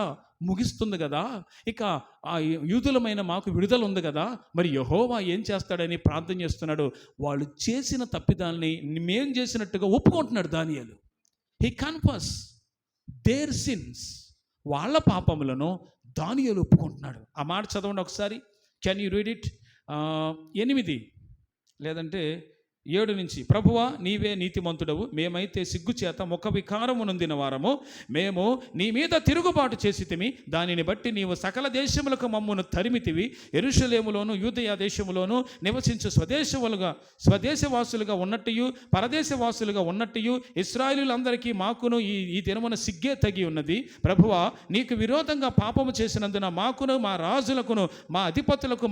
ముగిస్తుంది కదా, ఇక ఆ యూదులమైన మాకు విడుదల ఉంది కదా, మరి యెహోవా ఏం చేస్తాడని ప్రార్థన చేస్తున్నాడు. వాళ్ళు చేసిన తప్పిదాల్ని మేం చేసినట్టుగా ఒప్పుకుంటున్నాడు దానియేలు. హీ కన్ఫెస్ దేర్ సిన్స్, వాళ్ళ పాపములను దానియేలు ఒప్పుకుంటున్నాడు. ఆ మాట చదవండి ఒకసారి. Can you read it? 8 లేదంటే 7 నుంచి. ప్రభువా నీవే నీతిమంతుడవు, మేమైతే సిగ్గుచేత ముఖ వికారము నొందిన వారము, మేము నీ మీద తిరుగుబాటు చేసితిమి, దానిని బట్టి నీవు సకల దేశములకు మమ్మును తరిమితివి. యెరూషలేములోను యూదయ దేశములోను నివసించు స్వదేశవాసులుగా ఉన్నట్టు పరదేశవాసులుగా ఉన్నట్టు ఇశ్రాయేలులందరికీ మాకును ఈ దినమున సిగ్గే తగి ఉన్నది. ప్రభువా నీకు విరోధంగా పాపము చేసినందున మాకును మా రాజులకును మా అధిపతులకు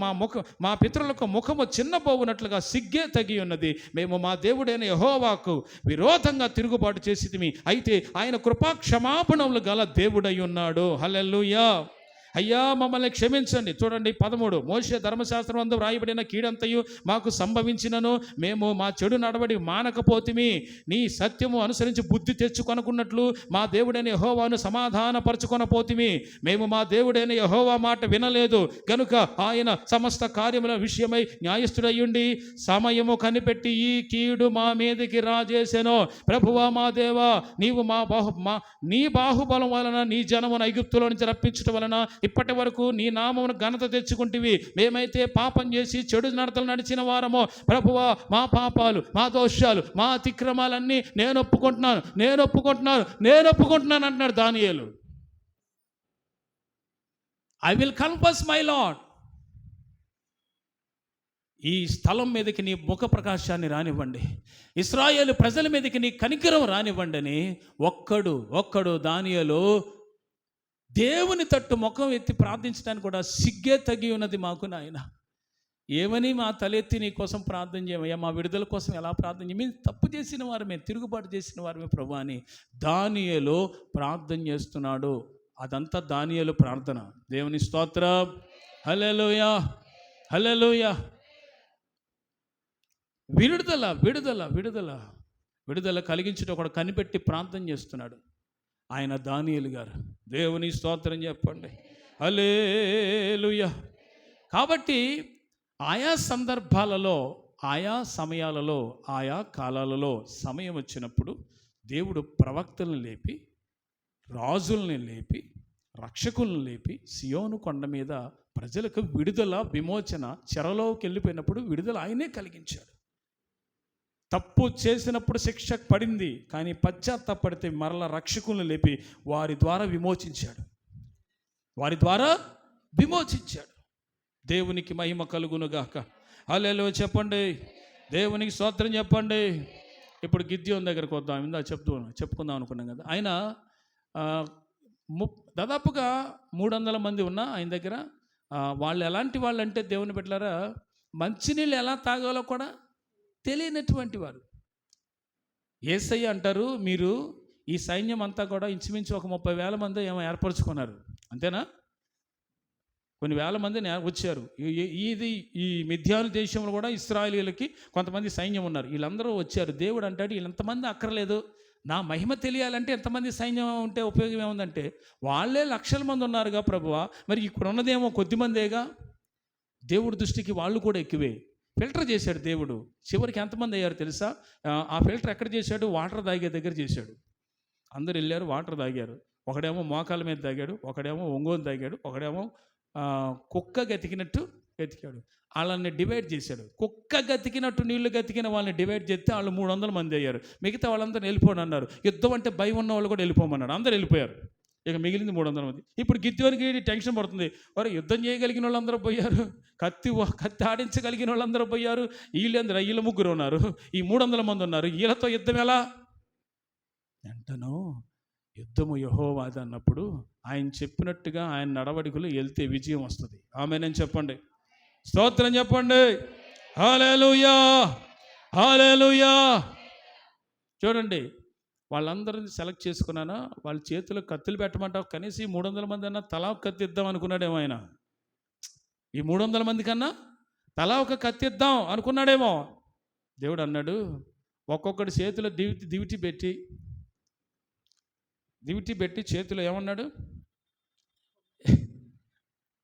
మా పితరులకు ముఖము చిన్నబోవునట్లుగా సిగ్గే తగి ఉన్నది. మేము మా దేవుడైన యెహోవాకు విరోధంగా తిరుగుబాటు చేసితిమి, అయితే ఆయన కృపా క్షమాపణములు గల దేవుడై ఉన్నాడు. హల్లెలూయా. అయ్యా మమ్మల్ని క్షమించండి. చూడండి 13. మోషే ధర్మశాస్త్రం అందు వ్రాయబడిన కీడంతయు మాకు సంభవించినను మేము మా చెడు నడవడి మానకపోతిమి, నీ సత్యము అనుసరించి బుద్ధి తెచ్చుకొనుకున్నట్లు మా దేవుడైన యెహోవాను సమాధానపరచుకొనపోతిమి. మేము మా దేవుడైన యెహోవా మాట వినలేదు గనుక ఆయన సమస్త కార్యముల విషయమై న్యాయస్థుడయ్యుండి సమయము కనిపెట్టి ఈ కీడు మా మీదకి రాజేసెను. ప్రభువా మా దేవా, నీవు నీ బాహుబలం వలన నీ జనమును ఐగుప్తులో నుంచి రప్పించడం వలన ఇప్పటి వరకు నీ నామమును ఘనత తెచ్చుకుంటివి. మేమైతే పాపం చేసి చెడు నడతలు నడిచిన వారము. ప్రభువా మా పాపాలు, మా దోషాలు, మా అతిక్రమాలన్నీ నేను ఒప్పుకుంటున్నాను అంటున్నాడు దానియేలు. I will confess my lord. ఈ స్థలం మీదకి నీ ముఖ ప్రకాశాన్ని రానివ్వండి, ఇశ్రాయేలు ప్రజల మీదకి నీ కనికరం రానివ్వండి అని ఒక్కడు దానియేలు దేవుని తట్టు ముఖం ఎత్తి ప్రార్థించడానికి కూడా సిగ్గే తగి ఉన్నది మాకు నాయన. ఏమని మా తలెత్తి నీ కోసం ప్రార్థన చేయమయ్యా, మా విడుదల కోసం ఎలా ప్రార్థన చేయ, మేము తప్పు చేసిన వారమే, తిరుగుబాటు చేసిన వారమే ప్రభు అని దానియేలు ప్రార్థన చేస్తున్నాడు. అదంతా దానియేలు ప్రార్థన. దేవుని స్తోత్రం. హల్లెలూయా, హల్లెలూయా. విడుదల విడుదల విడుదల విడుదల కలిగించుట ఒకడు కనిపెట్టి ప్రార్థన చేస్తున్నాడు. ఆయన దానియేలు గారు. దేవుని స్తోత్రం చెప్పండి. హల్లెలూయా. కాబట్టి ఆయా సందర్భాలలో, ఆయా సమయాలలో, ఆయా కాలాలలో సమయం వచ్చినప్పుడు దేవుడు ప్రవక్తలను లేపి, రాజుల్ని లేపి, రక్షకులను లేపి సియోను కొండ మీద ప్రజలకు విడుదల, విమోచన, చెరలోకి వెళ్ళిపోయినప్పుడు విడుదల ఆయనే కలిగించాడు. తప్పు చేసినప్పుడు శిక్ష పడింది, కానీ పశ్చాత్తాపడితే మరల రక్షకులను లేపి వారి ద్వారా విమోచించాడు. దేవునికి మహిమ కలుగునుగాక. హల్లెలూయా చెప్పండి. దేవునికి స్తోత్రం చెప్పండి. ఇప్పుడు గిద్యోను దగ్గరకు వద్దాం. ఇందా చెప్పుకుందాం అనుకున్నాం కదా. ఆయన దాదాపుగా 300 మంది ఉన్నా ఆయన దగ్గర. వాళ్ళు ఎలాంటి వాళ్ళు అంటే దేవుని బిడ్డలారా, మంచినీళ్ళు ఎలా తాగాలో కూడా తెలియనటువంటి వారు. యేసయ్య అంటారు, మీరు ఈ సైన్యం అంతా కూడా ఇంచుమించు ఒక 30,000 మంది ఏమో ఏర్పరచుకున్నారు, అంతేనా? కొన్ని వేల మంది వచ్చారు. ఈ మిద్యాను దేశంలో కూడా ఇశ్రాయేలీయులకి కొంతమంది సైన్యం ఉన్నారు. వీళ్ళందరూ వచ్చారు. దేవుడు అంటాడు, వీళ్ళంతమంది అక్కర్లేదు, నా మహిమ తెలియాలంటే ఎంతమంది సైన్యం ఉంటే ఉపయోగం ఏముందంటే, వాళ్ళే లక్షల మంది ఉన్నారుగా ప్రభువా, మరి ఇక్కడ ఉన్నదేమో కొద్దిమందేగా. దేవుడి దృష్టికి వాళ్ళు కూడా ఎక్కువే. ఫిల్టర్ చేశాడు దేవుడు. చివరికి ఎంతమంది అయ్యారు తెలుసా? ఆ ఫిల్టర్ ఎక్కడ చేశాడు? వాటర్ తాగే దగ్గర చేశాడు. అందరు వెళ్ళారు, వాటర్ తాగారు. ఒకడేమో మోకాల మీద తాగాడు, ఒకడేమో ఒంగోలు తాగాడు, ఒకడేమో కుక్క గతికినట్టు గతికాడు. వాళ్ళని డివైడ్ చేశాడు. కుక్క గతికినట్టు నీళ్లు గతికిన వాళ్ళని డివైడ్ చేస్తే వాళ్ళు 300 మంది అయ్యారు. మిగతా వాళ్ళందరూ వెళ్ళిపోండి అన్నారు. యుద్ధం అంటే భయం ఉన్న వాళ్ళు కూడా వెళ్ళిపోమన్నాడు. అందరూ వెళ్ళిపోయారు. ఇక మిగిలింది 300 మంది. ఇప్పుడు గిద్యోనికి టెన్షన్ పడుతుంది. వారు యుద్ధం చేయగలిగిన వాళ్ళందరూ పోయారు, కత్తి ఆడించగలిగిన వాళ్ళందరూ పోయారు. వీళ్ళు ముగ్గురు ఉన్నారు, ఈ 300 మంది ఉన్నారు. వీళ్ళతో యుద్ధం ఎలా? వెంటనో యుద్ధము యెహోవాది అన్నప్పుడు ఆయన చెప్పినట్టుగా ఆయన నడవడికలు వెళ్తే విజయం వస్తుంది. ఆమేన్ చెప్పండి. స్తోత్రం చెప్పండి. హల్లెలూయా, హల్లెలూయా. చూడండి, వాళ్ళందరినీ సెలెక్ట్ చేసుకున్నాను. వాళ్ళ చేతిలో కత్తులు పెట్టమంటావు. కనీసం 300 మంది అన్నా తలా ఒక కత్తి ఇద్దాం అనుకున్నాడేమో ఆయన. ఈ 300 మంది కన్నా తలా ఒక కత్తి ఇద్దాం అనుకున్నాడేమో. దేవుడు అన్నాడు, ఒక్కొక్కటి చేతిలో దివిటి పెట్టి చేతిలో ఏమన్నాడు?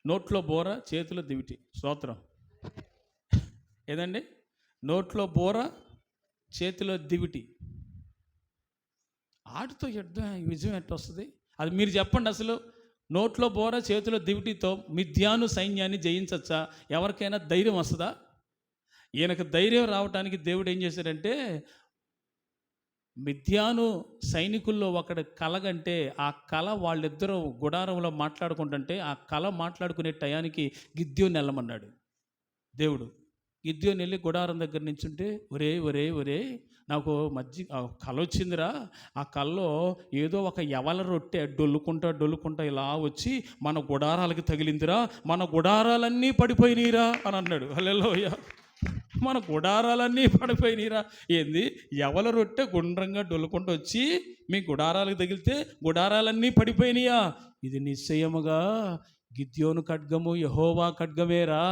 నోట్లో బోర, చేతిలో దివిటి. స్తోత్రం. ఏదండి? నోట్లో బోర, చేతిలో దివిటి. ఆటితో యుద్ధం విజయం ఎట్లా వస్తుంది? అది మీరు చెప్పండి. అసలు నోట్లో బోర, చేతిలో దివిటితో మిథ్యాను సైన్యాన్ని జయించచ్చా? ఎవరికైనా ధైర్యం వస్తుందా? ఈయనకు ధైర్యం రావడానికి దేవుడు ఏం చేశాడంటే, మిథ్యాను సైనికుల్లో ఒకటి కలగంటే ఆ కళ వాళ్ళిద్దరూ గుడారంలో మాట్లాడుకుంటుంటే ఆ కళ మాట్లాడుకునే టయానికి గిద్యోని వెళ్ళమన్నాడు దేవుడు. గిద్యోని వెళ్ళి గుడారం దగ్గర నించుంటే, ఒరే నాకు కళ వచ్చిందిరా. ఆ కళలో ఏదో ఒక యవల రొట్టె డొల్లుకుంటా ఇలా వచ్చి మన గుడారాలకి తగిలిందిరా, మన గుడారాలన్నీ పడిపోయినాయిరా అని అన్నాడు. హల్లెలూయా. మన గుడారాలన్నీ పడిపోయినాయిరా. ఏంది? యవల రొట్టె గుండ్రంగా డొల్లుకుంటూ వచ్చి మీ గుడారాలకు తగిలితే గుడారాలన్నీ పడిపోయినాయా? ఇది నిశ్చయముగా గిద్యోను ఖడ్గము, యెహోవా ఖడ్గమేరా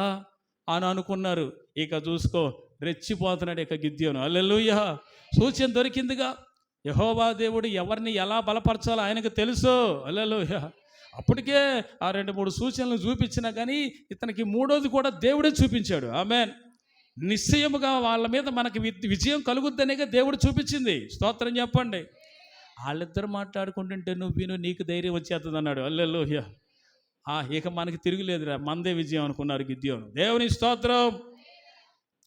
అని అనుకున్నారు. ఇక చూసుకో, రెచ్చిపోతున్నాడు ఇక గిద్యోను. హల్లెలూయా. సూచన దొరికిందిగా. యెహోవా దేవుడు ఎవరిని ఎలా బలపరచాలో ఆయనకు తెలుసు. హల్లెలూయా. అప్పటికే ఆ 2-3 సూచనలు చూపించినా కానీ ఇతనికి మూడోది కూడా దేవుడే చూపించాడు. ఆమేన్. నిశ్చయముగా వాళ్ళ మీద మనకి విజయం కలుగుద్దనేగా దేవుడు చూపించింది. స్తోత్రం చెప్పండి. వాళ్ళిద్దరు మాట్లాడుకుంటుంటే నువ్వు విను, నీకు ధైర్యం వచ్చేస్తుంది అన్నాడు. హల్లెలూయా. ఇక మనకి తిరుగులేదురా, మందే విజయం అనుకున్నారు గిద్యోను. దేవుని స్తోత్రం.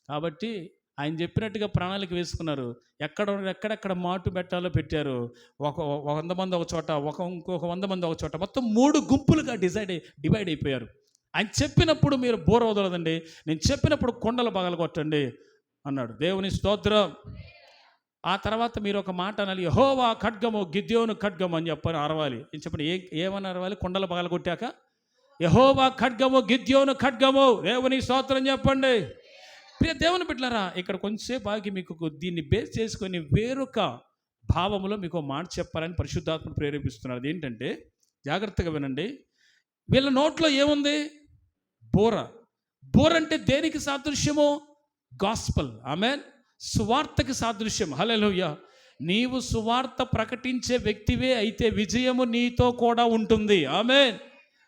కాబట్టి ఆయన చెప్పినట్టుగా ప్రణాళిక వేసుకున్నారు. ఎక్కడెక్కడ మాటు పెట్టాలో పెట్టారు. ఒక 100 మంది ఒక చోట, ఇంకొక 100 మంది ఒక చోట, మొత్తం 3 గుంపులుగా డివైడ్ అయిపోయారు. ఆయన చెప్పినప్పుడు మీరు బోర వదలదండి, నేను చెప్పినప్పుడు కొండలు పగలగొట్టండి అన్నాడు. దేవుని స్తోత్రం. ఆ తర్వాత మీరు ఒక మాట అనాలి, యెహోవా ఖడ్గము, గిద్యోను ఖడ్గము అని అరవాలి. చెప్పండి, ఏమని అరవాలి? కొండలు పగలగొట్టాక యెహోవా ఖడ్గము, గిద్యోను ఖడ్గము. దేవుని స్తోత్రం చెప్పండి. ప్రియ దేవుని బిడ్డలారా, ఇక్కడ కొంచెంసేపు ఆగి మీకు దీన్ని బేస్ చేసుకొని వేరొక భావములో మీకు మాట చెప్పాలని పరిశుద్ధాత్మ ప్రేరేపిస్తున్నారు. అదేంటంటే, జాగ్రత్తగా వినండి. వీళ్ళ నోట్లో ఏముంది? బోర. బోర అంటే దేనికి సాదృశ్యము? గాస్పల్. ఆమేన్. సువార్తకి సాదృశ్యం. హల్లెలూయా. నీవు సువార్త ప్రకటించే వ్యక్తివే అయితే విజయము నీతో కూడా ఉంటుంది. ఆమేన్.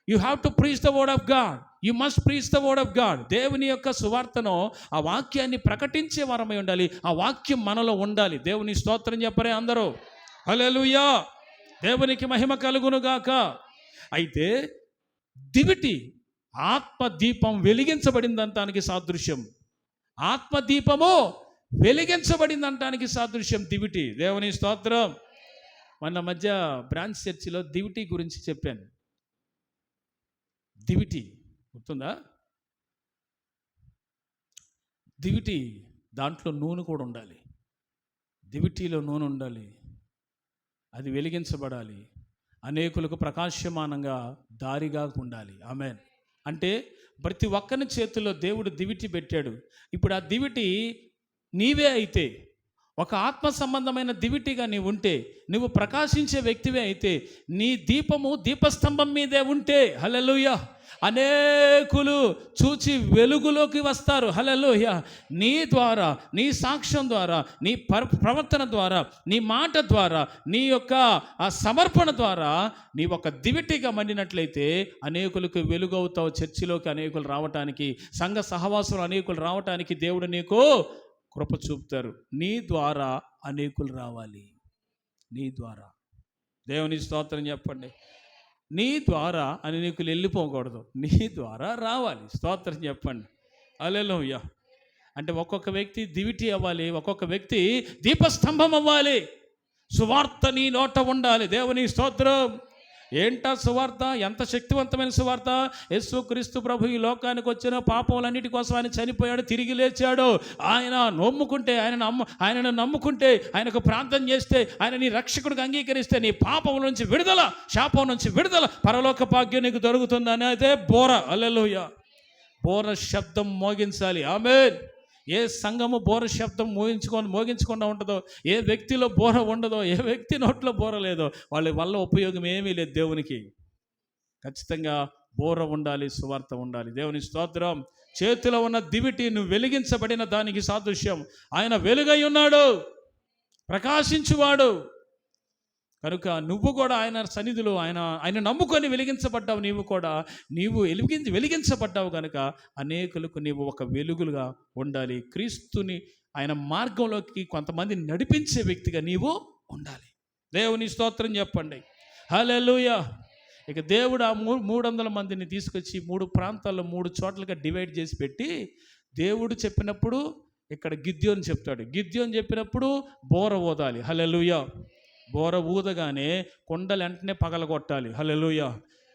You have to preach the word of God. You must preach the word of God. దేవుని యొక్క సువార్తను, ఆ వాక్యాన్ని ప్రకటించే వారమై ఉండాలి. ఆ వాక్యం మనలో ఉండాలి. దేవుని స్తోత్రం చెప్పరే అందరూ. హల్లెలూయా. దేవునికి మహిమ కలుగును గాక. అయితే దివిటి ఆత్మదీపం వెలిగించబడిందంటానికి సాదృశ్యం. ఆత్మదీపము వెలిగించబడిందంటానికి సాదృశ్యం దివిటి. దేవుని స్తోత్రం. మొన్న మధ్య బ్రాంచ్ చర్చిలో దివిటి గురించి చెప్పాను. దివిటి గుర్తుందా? దివిటి దాంట్లో నూనె కూడా ఉండాలి. దివిటిలో నూనె ఉండాలి. అది వెలిగించబడాలి. అనేకులకు ప్రకాశమానంగా దారిగా ఉండాలి. ఆమేన్. అంటే ప్రతి ఒక్కరి చేతుల్లో దేవుడు దివిటి పెట్టాడు. ఇప్పుడు ఆ దివిటి నీవే అయితే, ఒక ఆత్మ సంబంధమైన దివిటిగా నీవు ఉంటే, నువ్వు ప్రకాశించే వ్యక్తివే అయితే, నీ దీపము దీపస్తంభం మీదే ఉంటే, హల్లెలూయా, అనేకులు చూచి వెలుగులోకి వస్తారు. హల్లెలూయా. నీ ద్వారా, నీ సాక్ష్యం ద్వారా, నీ ప్రవర్తన ద్వారా, నీ మాట ద్వారా, నీ యొక్క ఆ సమర్పణ ద్వారా నీ ఒక దివిటిగా మండినట్లయితే అనేకులకు వెలుగవుతావు. చర్చిలోకి అనేకులు రావటానికి, సంఘ సహవాసులు అనేకులు రావటానికి దేవుడు నీకు కృప చూపుతారు. నీ ద్వారా అనేకులు రావాలి. నీ ద్వారా. దేవుని స్తోత్రం చెప్పండి. నీ ద్వారా అనేకులు వెళ్ళిపోకూడదు, నీ ద్వారా రావాలి. స్తోత్రం చెప్పండి. హల్లెలూయా. అంటే ఒక్కొక్క వ్యక్తి దివిటి అవ్వాలి, ఒక్కొక్క వ్యక్తి దీపస్తంభం అవ్వాలి. సువార్త నీ నోట ఉండాలి. దేవుని స్తోత్రం. ఏంటా సువార్త? ఎంత శక్తివంతమైన సువార్త! యేసుక్రీస్తు ప్రభు ఈ లోకానికి వచ్చిన పాపములన్నిటి కోసం ఆయన చనిపోయాడు, తిరిగి లేచాడు. ఆయన ఆయనను నమ్ముకుంటే, ఆయనకు ప్రార్థన చేస్తే, ఆయన నీ రక్షకుడిగా అంగీకరిస్తే నీ పాపముల నుంచి విడుదల, శాపం నుంచి విడుదల, పరలోక భాగ్యం నీకు దొరుకుతుంది అనేది బోర. హల్లెలూయా. బోర శబ్దం మోగించాలి. ఆమేన్. ఏ సంఘము బోర శబ్దం మోగించకుండా ఉంటుందో, ఏ వ్యక్తిలో బోర ఉండదో, ఏ వ్యక్తి నోట్లో బోర లేదో, వాళ్ళ వల్ల ఉపయోగం ఏమీ లేదు దేవునికి. ఖచ్చితంగా బోర ఉండాలి, సువార్త ఉండాలి. దేవుని స్తోత్రం. చేతిలో ఉన్న దివిటి నువ్వు వెలిగించబడిన దానికి సాదృశ్యం. ఆయన వెలుగై ఉన్నాడు, ప్రకాశించువాడు. కనుక నువ్వు కూడా ఆయన సన్నిధిలో ఆయన నమ్ముకొని వెలిగించబడ్డావు. నీవు వెలిగించబడ్డావు కనుక అనేకులకు నీవు ఒక వెలుగులుగా ఉండాలి. క్రీస్తుని ఆయన మార్గంలోకి కొంతమంది నడిపించే వ్యక్తిగా నీవు ఉండాలి. దేవుని స్తోత్రం చెప్పండి. హల్లెలూయా. ఇక దేవుడు ఆ 300 మందిని తీసుకొచ్చి 3 ప్రాంతాల్లో 3 చోట్లుగా డివైడ్ చేసి పెట్టి, దేవుడు చెప్పినప్పుడు ఇక్కడ గిద్యోను చెప్తాడు, గిద్యోను చెప్పినప్పుడు బోర ఊదాలి. హల్లెలూయా. బోర ఊదగానే కొండలు వెంటనే పగలగొట్టాలి. హల్లెలూయా.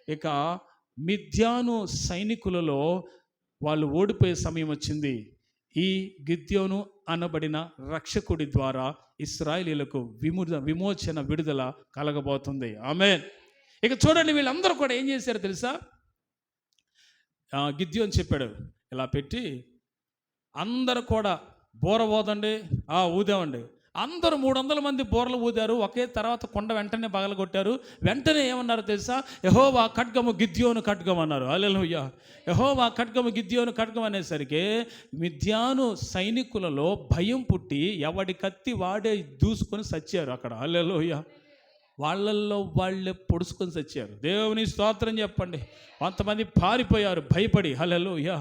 ఇక మిద్యాను సైనికులలో వాళ్ళు ఓడిపోయే సమయం వచ్చింది. ఈ గిద్యోను అనబడిన రక్షకుడి ద్వారా ఇశ్రాయేలీయులకు విమోచన, విడుదల కలగబోతుంది. ఆమేన్. ఇక చూడండి, వీళ్ళందరూ కూడా ఏం చేశారో తెలుసా? గిద్యోను చెప్పాడు, ఇలా పెట్టి అందరూ కూడా బోర ఊదండి. ఊదామండి. అందరూ 300 మంది బోర్లు ఊదారు. ఒకే తర్వాత కొండ వెంటనే పగలగొట్టారు. వెంటనే ఏమన్నారు తెలుసా? యెహోవా ఖడ్గము గిద్యోను ఖడ్గం అన్నారు. హల్లెలూయా. యెహోవా ఖడ్గము గిద్యోను ఖడ్గం అనేసరికి మిద్యాను సైనికులలో భయం పుట్టి ఎవడి కత్తి వాడే దూసుకొని చచ్చారు అక్కడ. హల్లెలూయా. వాళ్ళల్లో వాళ్ళే పొడుచుకొని చచ్చారు. దేవుని స్తోత్రం చెప్పండి. కొంతమంది పారిపోయారు భయపడి. హల్లెలూయా.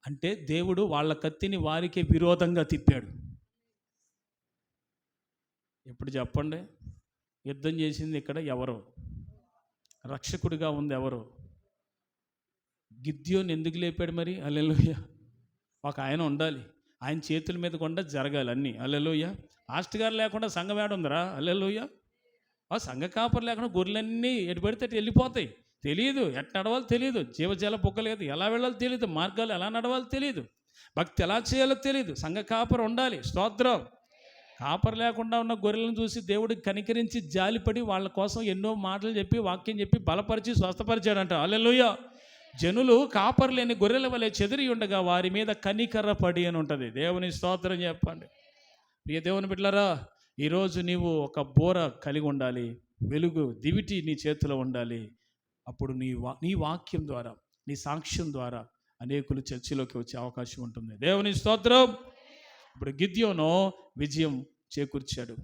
అంటే దేవుడు వాళ్ళ కత్తిని వారికి విరోధంగా తిప్పాడు. ఇప్పుడు చెప్పండి, యుద్ధం చేసింది ఇక్కడ ఎవరు? రక్షకుడిగా ఉంది ఎవరు? గిద్యోను ఎందుకు లేపాడు మరి? హల్లెలూయా. ఒక ఆయన ఉండాలి, ఆయన చేతుల మీద కూడా జరగాలి అన్నీ. హల్లెలూయా. ఆస్ట్ గారు లేకుండా సంఘం ఏడ ఉందరా? హల్లెలూయా. సంఘ కాపరు లేకుండా గొర్రెలన్నీ ఎటు పడితే అటు వెళ్ళిపోతాయి. తెలియదు, ఎట్లా నడవాలో తెలియదు, జీవజల బుక్కలేదు, ఎలా వెళ్ళాలో తెలియదు, మార్గాలు ఎలా నడవాలో తెలియదు, భక్తి ఎలా చేయాలో తెలియదు. సంఘ కాపరు ఉండాలి. స్తోత్రం. కాపరు లేకుండా ఉన్న గొర్రెలను చూసి దేవుడు కనికరించి జాలిపడి వాళ్ళ కోసం ఎన్నో మాటలు చెప్పి, వాక్యం చెప్పి, బలపరిచి స్వస్థపరిచాడంట. హల్లెలూయా. జనులు కాపరు లేని గొర్రెల వలె చెదిరి ఉండగా వారి మీద కనికర పడి అని ఉంటుంది. దేవుని స్తోత్రం చెప్పండి. ప్రియ దేవుని బిడ్డలారా, ఈరోజు నీవు ఒక బోర కలిగి ఉండాలి, వెలుగు దివిటి నీ చేతిలో ఉండాలి. అప్పుడు నీ వాక్యం ద్వారా, నీ సాక్ష్యం ద్వారా అనేకులు చర్చిలోకి వచ్చే అవకాశం ఉంటుంది. దేవుని స్తోత్రం. ఇప్పుడు గిద్యోను విజయం చేకూర్చాడు.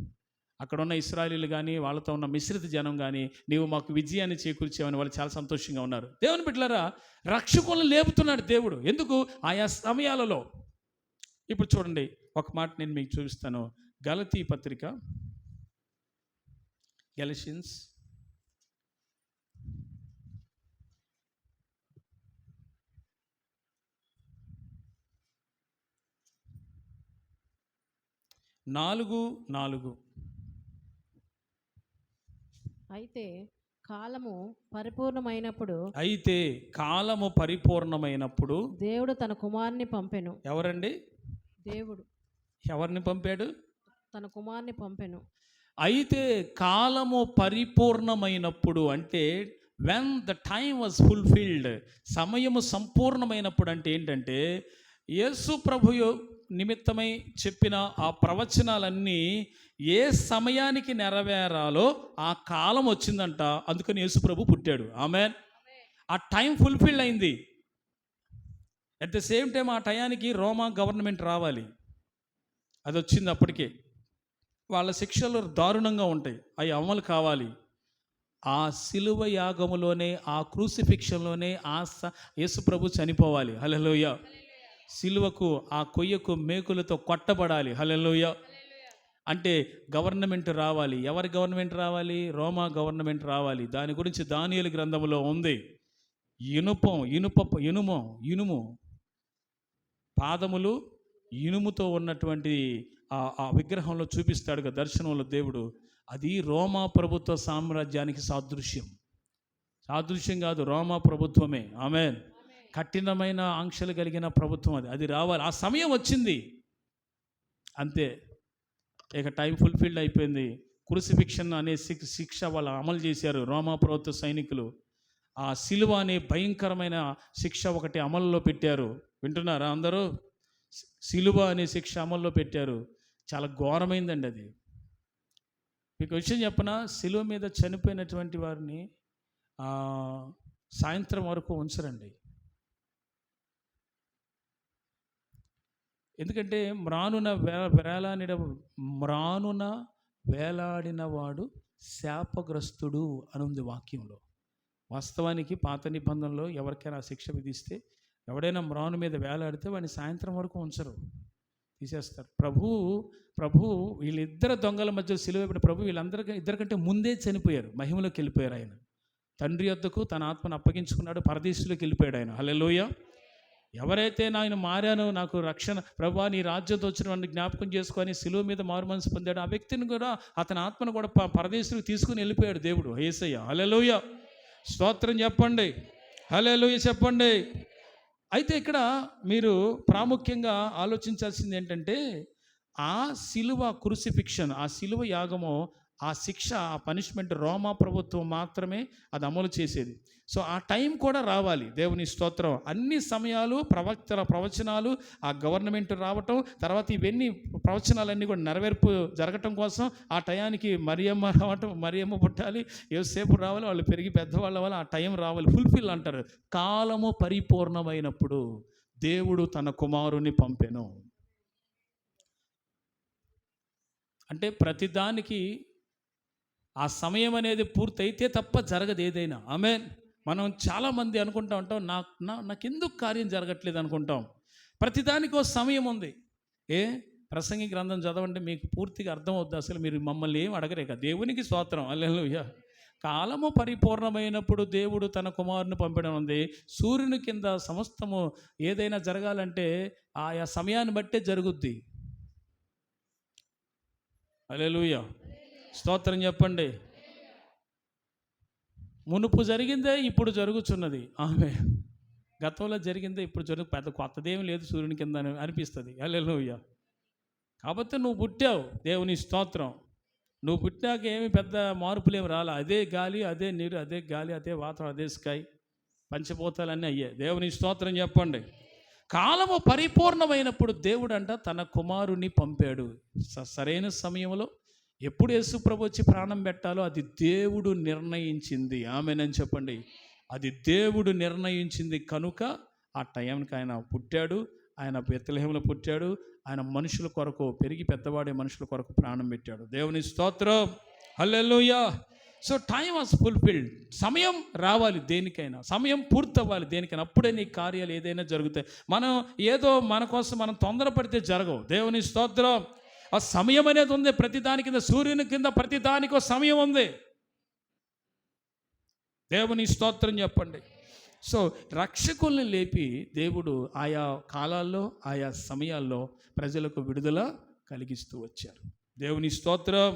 అక్కడ ఉన్న ఇశ్రాయేలీయులు కానీ, వాళ్ళతో ఉన్న మిశ్రిత జనం కానీ, నీవు మాకు విజయాన్ని చేకూర్చావని వాళ్ళు చాలా సంతోషంగా ఉన్నారు. దేవుని బిడ్డలారా, రక్షకులను లేపుతున్నాడు దేవుడు. ఎందుకు? ఆయా సమయాలలో. ఇప్పుడు చూడండి, ఒక మాట నేను మీకు చూపిస్తాను. గలతీ పత్రిక, గెలషియన్స్ 4:4. అయితే కాలము పరిపూర్ణమైనప్పుడు దేవుడు తన కుమారుని పంపెను. ఎవరండి? దేవుడు ఎవరిని పంపాడు? తన కుమారుని పంపెను. అయితే కాలము పరిపూర్ణమైనప్పుడు అంటే when the time was fulfilled, సమయము సంపూర్ణమైనప్పుడు అంటే ఏంటంటే, యేసు ప్రభువు నిమిత్తమై చెప్పిన ఆ ప్రవచనాలన్నీ ఏ సమయానికి నెరవేరాలో ఆ కాలం వచ్చిందంట. అందుకని యేసు ప్రభు పుట్టాడు. ఆమేన్. ఆ టైం ఫుల్ఫిల్ అయింది. అట్ ద సేమ్ టైం ఆ టయానికి రోమా గవర్నమెంట్ రావాలి. అది వచ్చింది అప్పటికే. వాళ్ళ శిక్షలు దారుణంగా ఉంటాయి, అవి అమలు కావాలి. ఆ సిలువ యాగములోనే, ఆ క్రూసిఫిక్షన్లోనే యేసు ప్రభు చనిపోవాలి. హల్లెలూయా. సిలువకు, ఆ కొయ్యకు మేకులతో కొట్టబడాలి. హల్లెలూయా. అంటే గవర్నమెంట్ రావాలి. ఎవరి గవర్నమెంట్ రావాలి? రోమా గవర్నమెంట్ రావాలి. దాని గురించి దానియేలు గ్రంథంలో ఉంది. ఇనుము పాదములు ఇనుముతో ఉన్నటువంటి ఆ విగ్రహంలో చూపిస్తాడు కదా దర్శనంలో దేవుడు. అది రోమా ప్రభుత్వ సామ్రాజ్యానికి సాదృశ్యం కాదు, రోమా ప్రభుత్వమే. ఆమేన్. కఠినమైన ఆంక్షలు కలిగిన ప్రభుత్వం అది రావాలి. ఆ సమయం వచ్చింది అంతే. ఇక టైం ఫుల్ఫిల్డ్ అయిపోయింది. క్రూసిఫిక్షన్ అనే శిక్ష వాళ్ళు అమలు చేశారు రోమా ప్రభుత్వ సైనికులు. ఆ సిలువ అనే భయంకరమైన శిక్ష ఒకటి అమలులో పెట్టారు. వింటున్నారా అందరూ? సిలువ అనే శిక్ష అమల్లో పెట్టారు. చాలా ఘోరమైందండి అది. మీకు విషయం చెప్పనా, సిలువ మీద చనిపోయినటువంటి వారిని సాయంత్రం వరకు ఉంచరండి. ఎందుకంటే మ్రానున వేలాడిన వాడు శాపగ్రస్తుడు అని ఉంది వాక్యంలో. వాస్తవానికి పాత నిబంధనలో ఎవరికైనా శిక్ష విధిస్తే, ఎవడైనా మ్రాను మీద వేలాడితే వాడిని సాయంత్రం వరకు ఉంచరు, తీసేస్తారు. ప్రభు వీళ్ళిద్దరు దొంగల మధ్య సిలువబడి ప్రభు ఇద్దరికంటే ముందే చనిపోయారు, మహిమలోకి వెళ్ళిపోయారు. ఆయన తండ్రి యొద్దకు తన ఆత్మను అప్పగించుకున్నాడు, పరదేశంలోకి వెళ్ళిపోయాడు ఆయన. హల్లెలూయా. ఎవరైతే నేను మారాను, నాకు రక్షణ ప్రభువా నీ రాజ్యంతో వచ్చిన వాడిని జ్ఞాపకం చేసుకొని సిలువ మీద మారు మనసు పొందాడు, ఆ వ్యక్తిని కూడా అతని ఆత్మను కూడా పరదేశంలోకి తీసుకుని వెళ్ళిపోయాడు దేవుడు యేసయ్య. హల్లెలూయా. స్తోత్రం చెప్పండి, హల్లెలూయా చెప్పండి. అయితే ఇక్కడ మీరు ప్రాముఖ్యంగా ఆలోచించాల్సింది ఏంటంటే, ఆ సిలువ క్రూసిఫిక్షన్, ఆ సిలువ యాగము, ఆ శిక్ష, ఆ పనిష్మెంట్ రోమా ప్రభుత్వం మాత్రమే అది అమలు చేసేది. సో ఆ టైం కూడా రావాలి. దేవుని స్తోత్రం. అన్ని సమయాలు ప్రవచనాలు, ఆ గవర్నమెంట్ రావటం, తర్వాత ఇవన్నీ ప్రవచనాలన్నీ కూడా నెరవేర్పు జరగటం కోసం ఆ టయానికి మరియమ్మ రావటం, మరియమ్మ పుట్టాలి, యోసేపు రావాలి, వాళ్ళు పెరిగి పెద్దవాళ్ళ వల్ల ఆ టైం రావాలి. ఫుల్ఫిల్ అంటారు. కాలము పరిపూర్ణమైనప్పుడు దేవుడు తన కుమారుని పంపెను. అంటే ప్రతిదానికి ఆ సమయం అనేది పూర్తయితే తప్ప జరగదు ఏదైనా. ఆమేన్. మనం చాలామంది అనుకుంటా ఉంటాం, నాకెందుకు కార్యం జరగట్లేదు అనుకుంటాం. ప్రతిదానికి ఒక సమయం ఉంది. ప్రసంగి గ్రంథం చదవండి, మీకు పూర్తిగా అర్థం అవుతుంది. అసలు మీరు మమ్మల్ని ఏం అడగరేక. దేవునికి స్తోత్రం. హల్లెలూయా. కాలము పరిపూర్ణమైనప్పుడు దేవుడు తన కుమారుని పంపడం ఉంది. సూర్యుని కింద సమస్తము ఏదైనా జరగాలంటే ఆయా సమయాన్ని బట్టే జరుగుద్ది. హల్లెలూయా. స్తోత్రం చెప్పండి. మునుపు జరిగిందే ఇప్పుడు జరుగుతున్నది. ఆమె గతంలో జరిగిందే ఇప్పుడు పెద్ద కొత్తదేం లేదు సూర్యుని కింద అనిపిస్తుంది. హల్లెలూయా. కాబట్టి నువ్వు పుట్టావు, దేవుని స్తోత్రం. నువ్వు పుట్టాక ఏమి పెద్ద మార్పులేమి రాలా. అదే గాలి, అదే నీరు, అదే గాలి, అదే వాతావరణం, అదే స్కై, పంచభూతాలన్నీ అయ్యే. దేవుని స్తోత్రం చెప్పండి. కాలము పరిపూర్ణమైనప్పుడు దేవుడు అంట తన కుమారుని పంపాడు. సరైన సమయంలో ఎప్పుడు యేసు ప్రభు వచ్చి ప్రాణం పెట్టాలో అది దేవుడు నిర్ణయించింది. ఆమేనని చెప్పండి. అది దేవుడు నిర్ణయించింది కనుక ఆ టైంకి ఆయన పుట్టాడు. ఆయన బెత్లెహేములో పుట్టాడు. ఆయన మనుషుల కొరకు పెరిగి పెద్దవాడే మనుషుల కొరకు ప్రాణం పెట్టాడు. దేవుని స్తోత్రం. హల్లెలూయా. So time was fulfilled. సమయం రావాలి దేనికైనా, సమయం పూర్తవ్వాలి దేనికైనా, అప్పుడే నీ కార్యాలు ఏదైనా జరుగుతాయి. మనం ఏదో మన కోసం మనం తొందరపడితే జరగవు. దేవుని స్తోత్రం. ఆ సమయం అనేది ఉంది. ప్రతిదాని కింద, సూర్యుని కింద ప్రతిదానికి ఒక సమయం ఉంది. దేవుని స్తోత్రం చెప్పండి. సో రక్షకుల్ని లేపి దేవుడు ఆయా కాలాల్లో, ఆయా సమయాల్లో ప్రజలకు విడుదల కలిగిస్తూ వచ్చారు. దేవుని స్తోత్రం.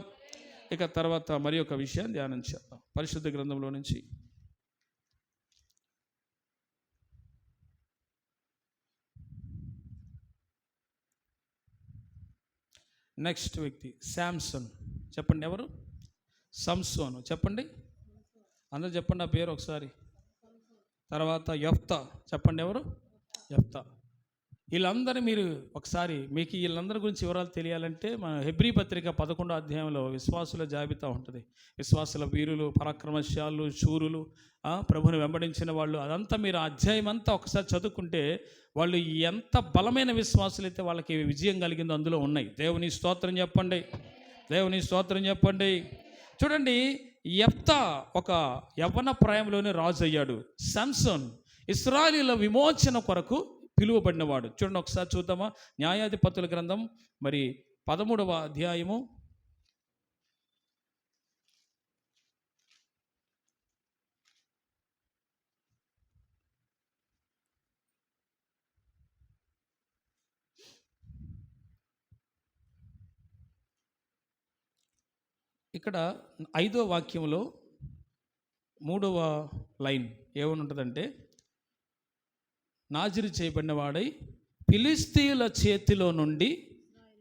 ఇక తర్వాత మరి ఒక విషయాన్ని ధ్యానం చేద్దాం పరిశుద్ధ గ్రంథంలో నుంచి. నెక్స్ట్ వ్యక్తి శాంసన్. చెప్పండి ఎవరు? సంసోను. చెప్పండి అందరూ చెప్పండి ఆ పేరు ఒకసారి. తర్వాత యెఫ్తా. చెప్పండి ఎవరు? యెఫ్తా. వీళ్ళందరూ మీరు ఒకసారి మీకు వీళ్ళందరి గురించి వివరాలు తెలియాలంటే మన హెబ్రీ పత్రిక 11వ అధ్యాయంలో విశ్వాసుల జాబితా ఉంటుంది. విశ్వాసుల వీరులు, పరాక్రమశాలు, శూరులు, ప్రభుని వెంబడించిన వాళ్ళు, అదంతా మీరు అధ్యాయం అంతా ఒకసారి చదువుకుంటే వాళ్ళు ఎంత బలమైన విశ్వాసులు అయితే వాళ్ళకి విజయం కలిగిందో అందులో ఉన్నాయి. దేవుని స్తోత్రం చెప్పండి. దేవుని స్తోత్రం చెప్పండి. చూడండి, యెఫ్తా ఒక యవ్వన ప్రాయంలోనే రాజు అయ్యాడు. సంసోన్ ఇశ్రాయేలీయుల విమోచన కొరకు పిలువబడినవాడు. చూడండి ఒకసారి చూద్దామా. న్యాయాధిపతుల గ్రంథం మరి 13వ అధ్యాయము ఇక్కడ 5వ వాక్యంలో 3వ లైన్ ఏమని ఉంటుందంటే, నాజీరు చేయబడిన వాడై ఫిలిష్తీయుల చేతిలో నుండి,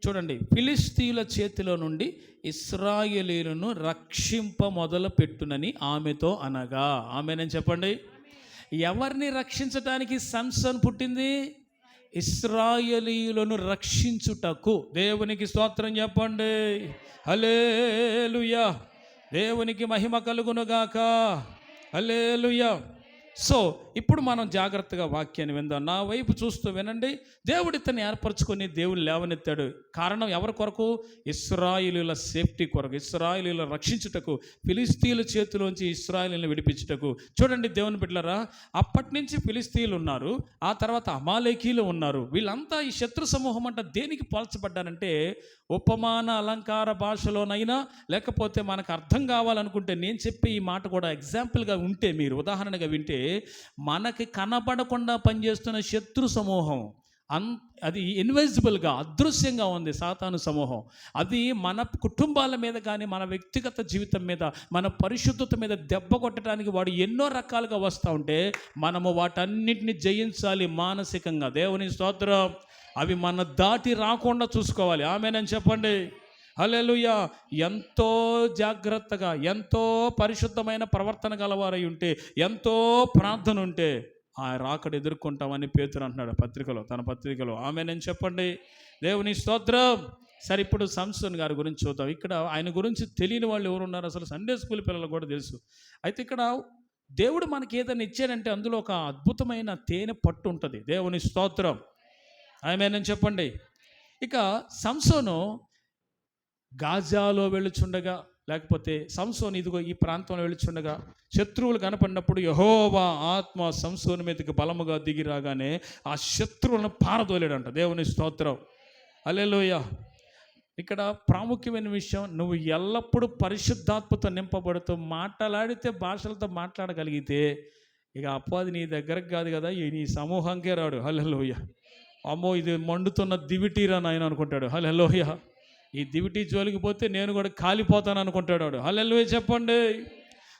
చూడండి, ఫిలిష్తీయుల చేతిలో నుండి ఇశ్రాయేలీయులను రక్షింప మొదలు పెట్టునని ఆమెతో అనగా. ఆమెనని చెప్పండి. ఎవరిని రక్షించటానికి సంసోన్ పుట్టింది? ఇశ్రాయేలీయులను రక్షించుటకు. దేవునికి స్తోత్రం చెప్పండి. హల్లెలూయా. దేవునికి మహిమ కలుగునుగాక. హల్లెలూయా. సో ఇప్పుడు మనం జాగ్రత్తగా వాక్యాన్ని విందాం. నా వైపు చూస్తూ వినండి. దేవుడు ఇతన్ని ఏర్పరచుకొని దేవుడు లేవనెత్తాడు. కారణం ఎవరి కొరకు? ఇశ్రాయేలీయుల సేఫ్టీ కొరకు, ఇశ్రాయేలీయుల రక్షించుటకు, ఫిలిస్తీయుల చేతిలోంచి ఇశ్రాయేలీయులను విడిపించుటకు. చూడండి దేవుని బిడ్డలారా, అప్పటి నుంచి ఫిలిస్తీయులు ఉన్నారు, ఆ తర్వాత అమాలేకీలు ఉన్నారు. వీళ్ళంతా ఈ శత్రు సమూహం అంట దేనికి పోల్చబడ్డారంటే, ఉపమాన అలంకార భాషలోనైనా లేకపోతే మనకు అర్థం కావాలనుకుంటే నేను చెప్పే ఈ మాట కూడా ఎగ్జాంపుల్గా ఉంటే, మీరు ఉదాహరణగా వింటే, మనకి కనపడకుండా పనిచేస్తున్న శత్రు సమూహం, అది ఇన్విజిబుల్గా, అదృశ్యంగా ఉంది సాతాను సమూహం. అది మన కుటుంబాల మీద కానీ మన వ్యక్తిగత జీవితం మీద, మన పరిశుద్ధత మీద దెబ్బ కొట్టడానికి వాడు ఎన్నో రకాలుగా వస్తూ ఉంటే మనము వాటన్నిటిని జయించాలి మానసికంగా. దేవుని స్తోత్రం. అవి మన దాటి రాకుండా చూసుకోవాలి. ఆమేనని చెప్పండి. హల్లెలూయా. ఎంతో జాగ్రత్తగా, ఎంతో పరిశుద్ధమైన ప్రవర్తన గలవారై ఉంటే, ఎంతో ప్రార్థన ఉంటే ఆ రాకడ ఎదుర్కొంటామని పేతురు అంటున్నాడు తన పత్రికలో. ఆమేనని చెప్పండి. దేవుని స్తోత్రం. సరే, ఇప్పుడు సంసోన్ గారి గురించి చూద్దాం. ఇక్కడ ఆయన గురించి తెలియని వాళ్ళు ఎవరు ఉన్నారు? అసలు సండే స్కూల్ పిల్లలకు కూడా తెలుసు. అయితే ఇక్కడ దేవుడు మనకి ఏదైనా ఇచ్చాడంటే అందులో ఒక అద్భుతమైన తేనె పట్టు ఉంటుంది. దేవుని స్తోత్రం. ఆమేనని చెప్పండి. ఇక సంసోను గాజాలో వెళ్ళుచుండగా, లేకపోతే సంసోను ఇదిగో ఈ ప్రాంతంలో వెళ్ళుచుండగా శత్రువులు కనపడినప్పుడు యెహోవా ఆత్మ సంసోను మీదకి బలముగా దిగి రాగానే ఆ శత్రువులను పారదోలేడంట. దేవుని స్తోత్రం. హల్లెలూయా. ఇక్కడ ప్రాముఖ్యమైన విషయం, నువ్వు ఎల్లప్పుడూ పరిశుద్ధాత్మతో నింపబడుతూ మాట్లాడితే, భాషలతో మాట్లాడగలిగితే ఇక అపవాది నీ దగ్గరకు కాదు కదా, నీ సమూహంకే రాడు. హల్లెలూయా. అమ్మో, ఇది మండుతున్న దివిటీరా నాయన అనుకుంటాడు. హల్లెలూయా. ఈ దివిటీ జోలికి పోతే నేను కూడా కాలిపోతాను అనుకుంటాడు వాడు. హల్లెలూయా చెప్పండి.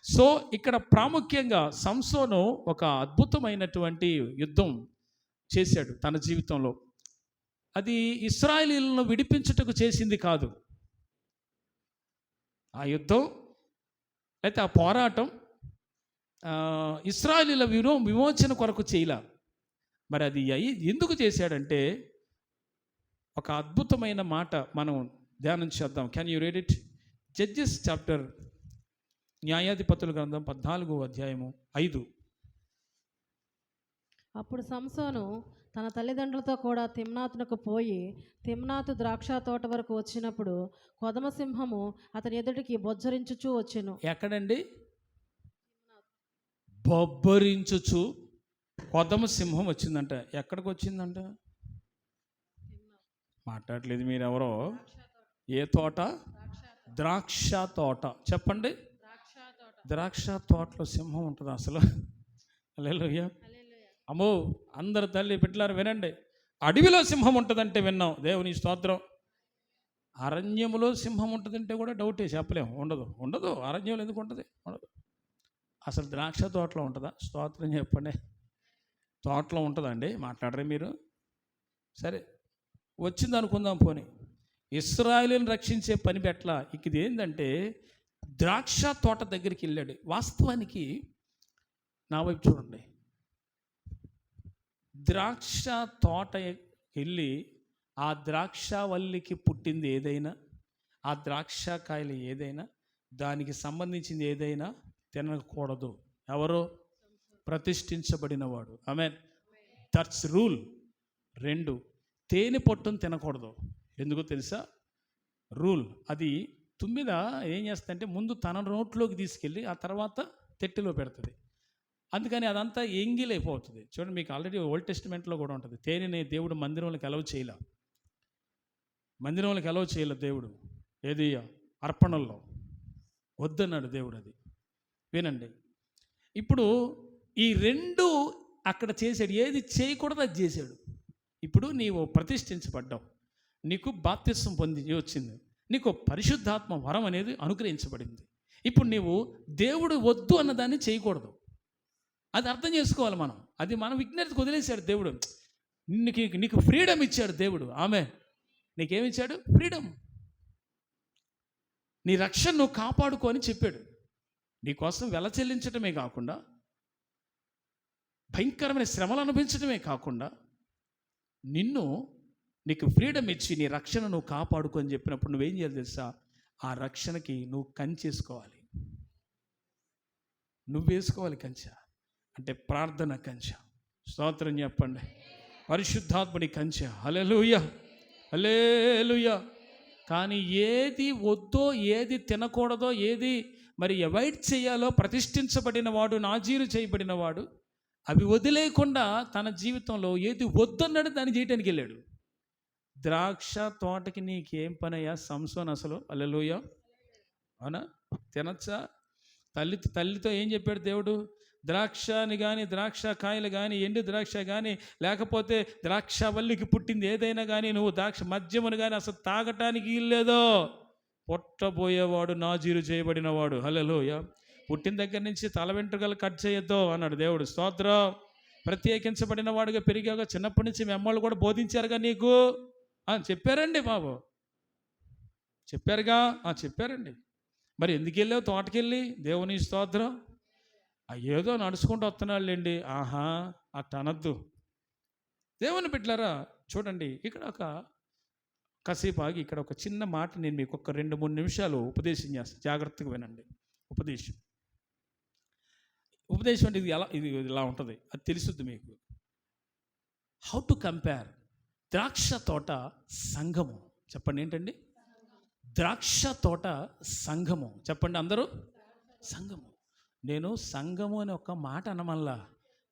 సో ఇక్కడ ప్రాముఖ్యంగా సంసోను ఒక అద్భుతమైనటువంటి యుద్ధం చేశాడు తన జీవితంలో. అది ఇశ్రాయేలీయులను విడిపించుటకు చేసింది కాదు. ఆ యుద్ధం అయితే ఆ పోరాటం ఇశ్రాయేలీయుల విమోచన కొరకు చేయలా. మరి అది ఎందుకు చేశాడంటే, ఒక అద్భుతమైన మాట మనం ధ్యానం చేద్దాం. Can you read it? Judges chapter, న్యాయాధిపతుల గ్రంథం 14వ అధ్యాయము 5. అప్పుడు సంసోను తన తల్లిదండ్రులతో కూడా తిమ్నాతునకు పోయి తిమ్నాతు ద్రాక్ష తోట వరకు వచ్చినప్పుడు కొదమ సింహము అతని ఎదుటికి బొజ్జరించుచూ వచ్చెను. ఎక్కడండి? బొబ్బరించుచు కొదమ సింహం వచ్చిందంట. ఎక్కడికి వచ్చిందంట? మాట్లాడలేదు మీరెవరో. ఏ తోట? ద్రాక్ష తోట. చెప్పండి. ద్రాక్ష తోటలో సింహం ఉంటుంది అసలు. హల్లెలూయా. అమ్మో, అందరు తల్లి బిడ్డలారు వినండి. అడవిలో సింహం ఉంటుందంటే విన్నాం. దేవుని స్తోత్రం. అరణ్యములో సింహం ఉంటుందంటే కూడా డౌటే, చెప్పలేము. ఉండదు. అరణ్యంలో ఎందుకు ఉంటుంది? ఉండదు. అసలు ద్రాక్ష తోటలో ఉంటుందా? స్తోత్రం చెప్పండి. తోటలో ఉంటుందండి. మాట్లాడరే మీరు? సరే, వచ్చింది అనుకుందాం. పోనీ ఇశ్రాయేలుని రక్షించే పని పెట్ల. ఇక ఇది ఏంటంటే ద్రాక్ష తోట దగ్గరికి వెళ్ళాడు. వాస్తవానికి నా వైపు చూడండి. ద్రాక్ష తోట వెళ్ళి ఆ ద్రాక్షవల్లికి పుట్టింది ఏదైనా, ఆ ద్రాక్షకాయలు ఏదైనా, దానికి సంబంధించింది ఏదైనా తినకూడదు. ఎవరో? ప్రతిష్ఠించబడినవాడు. ఆమేన్. That's rule. 2, తేనె పొట్టును తినకూడదు. ఎందుకో తెలుసా? రూల్. అది తుమ్మిద ఏం చేస్తుందంటే ముందు తన నోట్లోకి తీసుకెళ్ళి ఆ తర్వాత తెట్టులో పెడుతుంది. అందుకని అదంతా ఎంగిలైపోతుంది. చూడండి, మీకు ఆల్రెడీ ఓల్డ్ టెస్టిమెంట్లో కూడా ఉంటుంది. తేనెని దేవుడు మందిరంలోకి అలౌ చేయలే. దేవుడు. ఏది? అర్పణల్లో వద్దన్నాడు దేవుడు. అది వినండి. ఇప్పుడు ఈ 2 అక్కడ చేశాడు. ఏది చేయకూడదు అది చేశాడు. ఇప్పుడు నీవు ప్రతిష్ఠించబడ్డావు, నీకు బాప్తిస్మం వచ్చింది, నీకు పరిశుద్ధాత్మ వరం అనేది అనుగ్రహించబడింది. ఇప్పుడు నీవు దేవుడు వద్దు అన్నదాన్ని చేయకూడదు. అది అర్థం చేసుకోవాలి మనం. అది మన విజ్ఞతకు వదిలేశాడు దేవుడు. నీకు ఫ్రీడమ్ ఇచ్చాడు దేవుడు. ఆమె నీకేమిచ్చాడు? ఫ్రీడమ్. నీ రక్షణ నువ్వు కాపాడుకో అని చెప్పాడు. నీకోసం వెల చెల్లించడమే కాకుండా, భయంకరమైన శ్రమలు అనుభవించడమే కాకుండా, నీకు ఫ్రీడమ్ ఇచ్చి నీ రక్షణ నువ్వు కాపాడుకో అని చెప్పినప్పుడు నువ్వేం చేయాలి తెలుసా? ఆ రక్షణకి నువ్వు కంచేసుకోవాలి. నువ్వు వేసుకోవాలి కంచె. అంటే ప్రార్థన కంచె. స్తోత్రం చెప్పండి. పరిశుద్ధాత్ముడి కంచె. హల్లెలూయా, హల్లెలూయా. కానీ ఏది వద్దో, ఏది తినకూడదో, ఏది మరి అవాయిడ్ చేయాలో ప్రతిష్ఠించబడిన వాడు, నాజీరు చేయబడిన వాడు అవి వదిలేయకుండా తన జీవితంలో ఏది వద్దన్నాడు దాన్ని చేయటానికి వెళ్ళాడు. ద్రాక్ష తోటకి నీకేం పనయ్యా సంసోన్ అసలు? హల్లెలూయా. అవునా? తినచ్చా? తల్లితో ఏం చెప్పాడు దేవుడు? ద్రాక్షని కానీ, ద్రాక్ష కాయలు కానీ, ఎండు ద్రాక్ష కానీ, లేకపోతే ద్రాక్షవల్లికి పుట్టింది ఏదైనా కానీ, నువ్వు ద్రాక్ష మద్యమును కానీ అసలు తాగటానికి ఇల్లేదో. పొట్టబోయేవాడు నాజీరు చేయబడినవాడు. హల్లెలూయా. పుట్టిన దగ్గర నుంచి తల వెంట్రుకలు కట్ చేయొద్దు అన్నాడు దేవుడు. స్తోత్రం. ప్రత్యేకించబడిన వాడుగా పెరిగాక చిన్నప్పటి నుంచి మీ అమ్మలు కూడా బోధించారుగా నీకు. చెప్పారండి బాబు, చెప్పారుగా. చెప్పారండి. మరి ఎందుకు వెళ్ళావు తోటకెళ్ళి? దేవుని స్తోత్రం. ఏదో నడుచుకుంటూ వస్తున్నాళ్ళండి. అట్ట అనద్దు. దేవుని బిడ్డలారా చూడండి, ఇక్కడ కాసేపు ఆగి ఇక్కడ ఒక చిన్న మాట నేను మీకు ఒక 2-3 నిమిషాలు ఉపదేశం చేస్తాను. జాగ్రత్తగా వినండి. ఉపదేశం అంటే ఇది ఇలా ఉంటుంది, అది తెలుసుద్ది మీకు. హౌ టు కంపేర్ ద్రాక్ష తోట సంఘము. చెప్పండి ఏంటండి? ద్రాక్ష తోట సంఘము. చెప్పండి అందరూ. సంఘము. నేను సంఘము అని ఒక మాట అనమల్లా.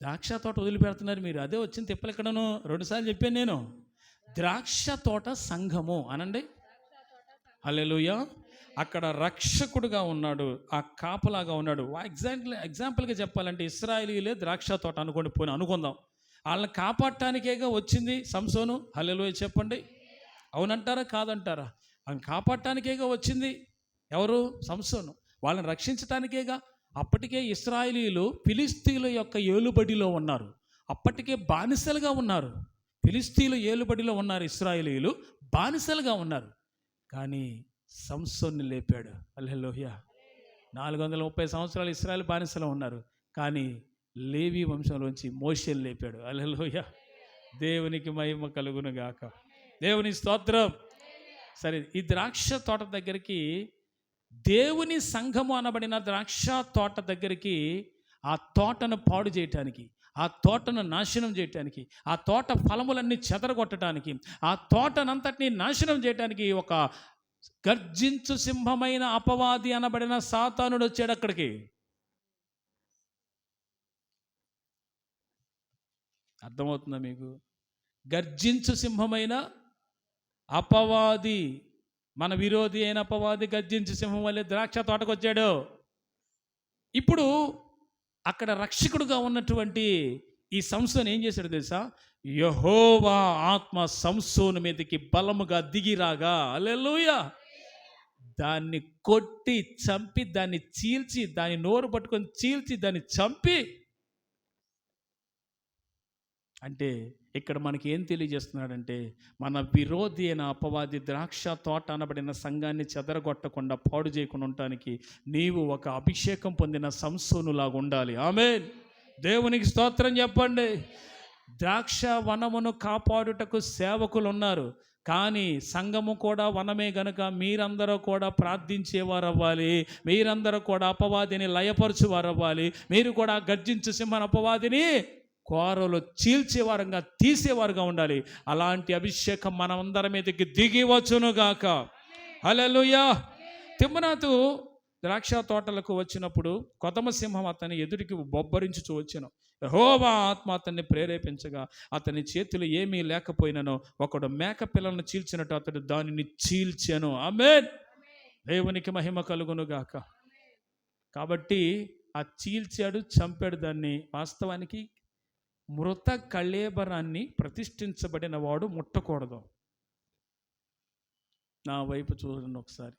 ద్రాక్ష తోట వదిలిపెడుతున్నారు మీరు. అదే వచ్చింది తిప్పలు ఎక్కడను 2 సార్లు చెప్పాను నేను. ద్రాక్ష తోట సంఘము అనండి. హల్లెలూయా. అక్కడ రక్షకుడుగా ఉన్నాడు, ఆ కాపలాగా ఉన్నాడు. ఎగ్జాంపుల్గా చెప్పాలంటే ఇశ్రాయేలీలే ద్రాక్ష తోట అనుకోండి, పోయి అనుకుందాం. వాళ్ళని కాపాడటానికేగా వచ్చింది సంసోను. హల్లెలూయా చెప్పండి. అవునంటారా కాదంటారా? వాళ్ళని కాపాడటానికేగా వచ్చింది ఎవరు? సంసోను. వాళ్ళని రక్షించటానికేగా. అప్పటికే ఇశ్రాయేలీలు ఫిలిస్తీన్ల యొక్క ఏలుబడిలో ఉన్నారు. అప్పటికే బానిసలుగా ఉన్నారు. ఫిలిస్తీన్ల ఏలుబడిలో ఉన్నారు. ఇశ్రాయేలీలు బానిసలుగా ఉన్నారు. కానీ సంసోన్ని లేపాడు. హల్లెలూయా. 430 సంవత్సరాలు ఇశ్రాయేల్ బానిసలో ఉన్నారు. కానీ లేవి వంశంలోంచి మోషేని లేపాడు. హల్లెలూయా. దేవునికి మహిమ కలుగును గాక. దేవుని స్తోత్రం. సరే, ఈ ద్రాక్ష తోట దగ్గరికి, దేవుని సంఘము అనబడిన ద్రాక్ష తోట దగ్గరికి, ఆ తోటను పాడు చేయటానికి, ఆ తోటను నాశనం చేయటానికి, ఆ తోట ఫలములన్నీ చెదరగొట్టడానికి, ఆ తోటనంతటినీ నాశనం చేయటానికి ఒక గర్జించు సింహమైన అపవాది అనబడిన సాతానుడు వచ్చాడు అక్కడికి. అర్థమవుతుందా మీకు? గర్జించు సింహమైన అపవాది, మన విరోధి అయిన అపవాది గర్జించు సింహం వల్లే ద్రాక్ష తోటకు వచ్చాడు. ఇప్పుడు అక్కడ రక్షకుడుగా ఉన్నటువంటి ఈ సంసోను ఏం చేశాడు తెలుసా? యెహోవా ఆత్మ సంసోను మీదకి బలముగా దిగిరాగా, హల్లెలూయా, దాన్ని కొట్టి చంపి, దాన్ని చీల్చి, దాని నోరు పట్టుకొని చీల్చి, దాన్ని చంపి. అంటే ఇక్కడ మనకి ఏం తెలియజేస్తున్నాడంటే, మన విరోధి అయిన అపవాది ద్రాక్ష తోట అనబడిన సంఘాన్ని చెదరగొట్టకుండా, పాడు చేయకుండా ఉండటానికి నీవు ఒక అభిషేకం పొందిన సంసోనులాగా ఉండాలి. ఆమేన్. దేవునికి స్తోత్రం చెప్పండి. ద్రాక్ష వనమును కాపాడుటకు సేవకులు ఉన్నారు, కానీ సంఘము కూడా వనమే గనుక మీరందరూ కూడా ప్రార్థించేవారు అవ్వాలి. మీరందరూ కూడా అపవాదిని లయపరచువారు అవ్వాలి. మీరు కూడా గర్జించు సింహం అపవాదిని కోరలు చీల్చేవారంగా, తీసేవారుగా ఉండాలి. అలాంటి అభిషేకం మనమందరి మీదకి దిగి వచ్చునుగాక. హల్లెలూయా. తిమ్నాతు ద్రాక్ష తోటలకు వచ్చినప్పుడు కొదమ సింహం అతని ఎదుటికి బొబ్బరించుచూ వచ్చెను. యెహోవా ఆత్మ అతన్ని ప్రేరేపించగా, అతని చేతులు ఏమీ లేకపోయినను ఒకడు మేక పిల్లలను చీల్చినట్టు అతడు దానిని చీల్చెను. ఆమేన్. దేవునికి మహిమ కలుగునుగాక. కాబట్టి ఆ చీల్చాడు, చంపాడు దాన్ని. వాస్తవానికి మృత కళేబరాన్ని ప్రతిష్ఠించబడిన వాడు ముట్టకూడదు. నా వైపు చూడండి ఒకసారి.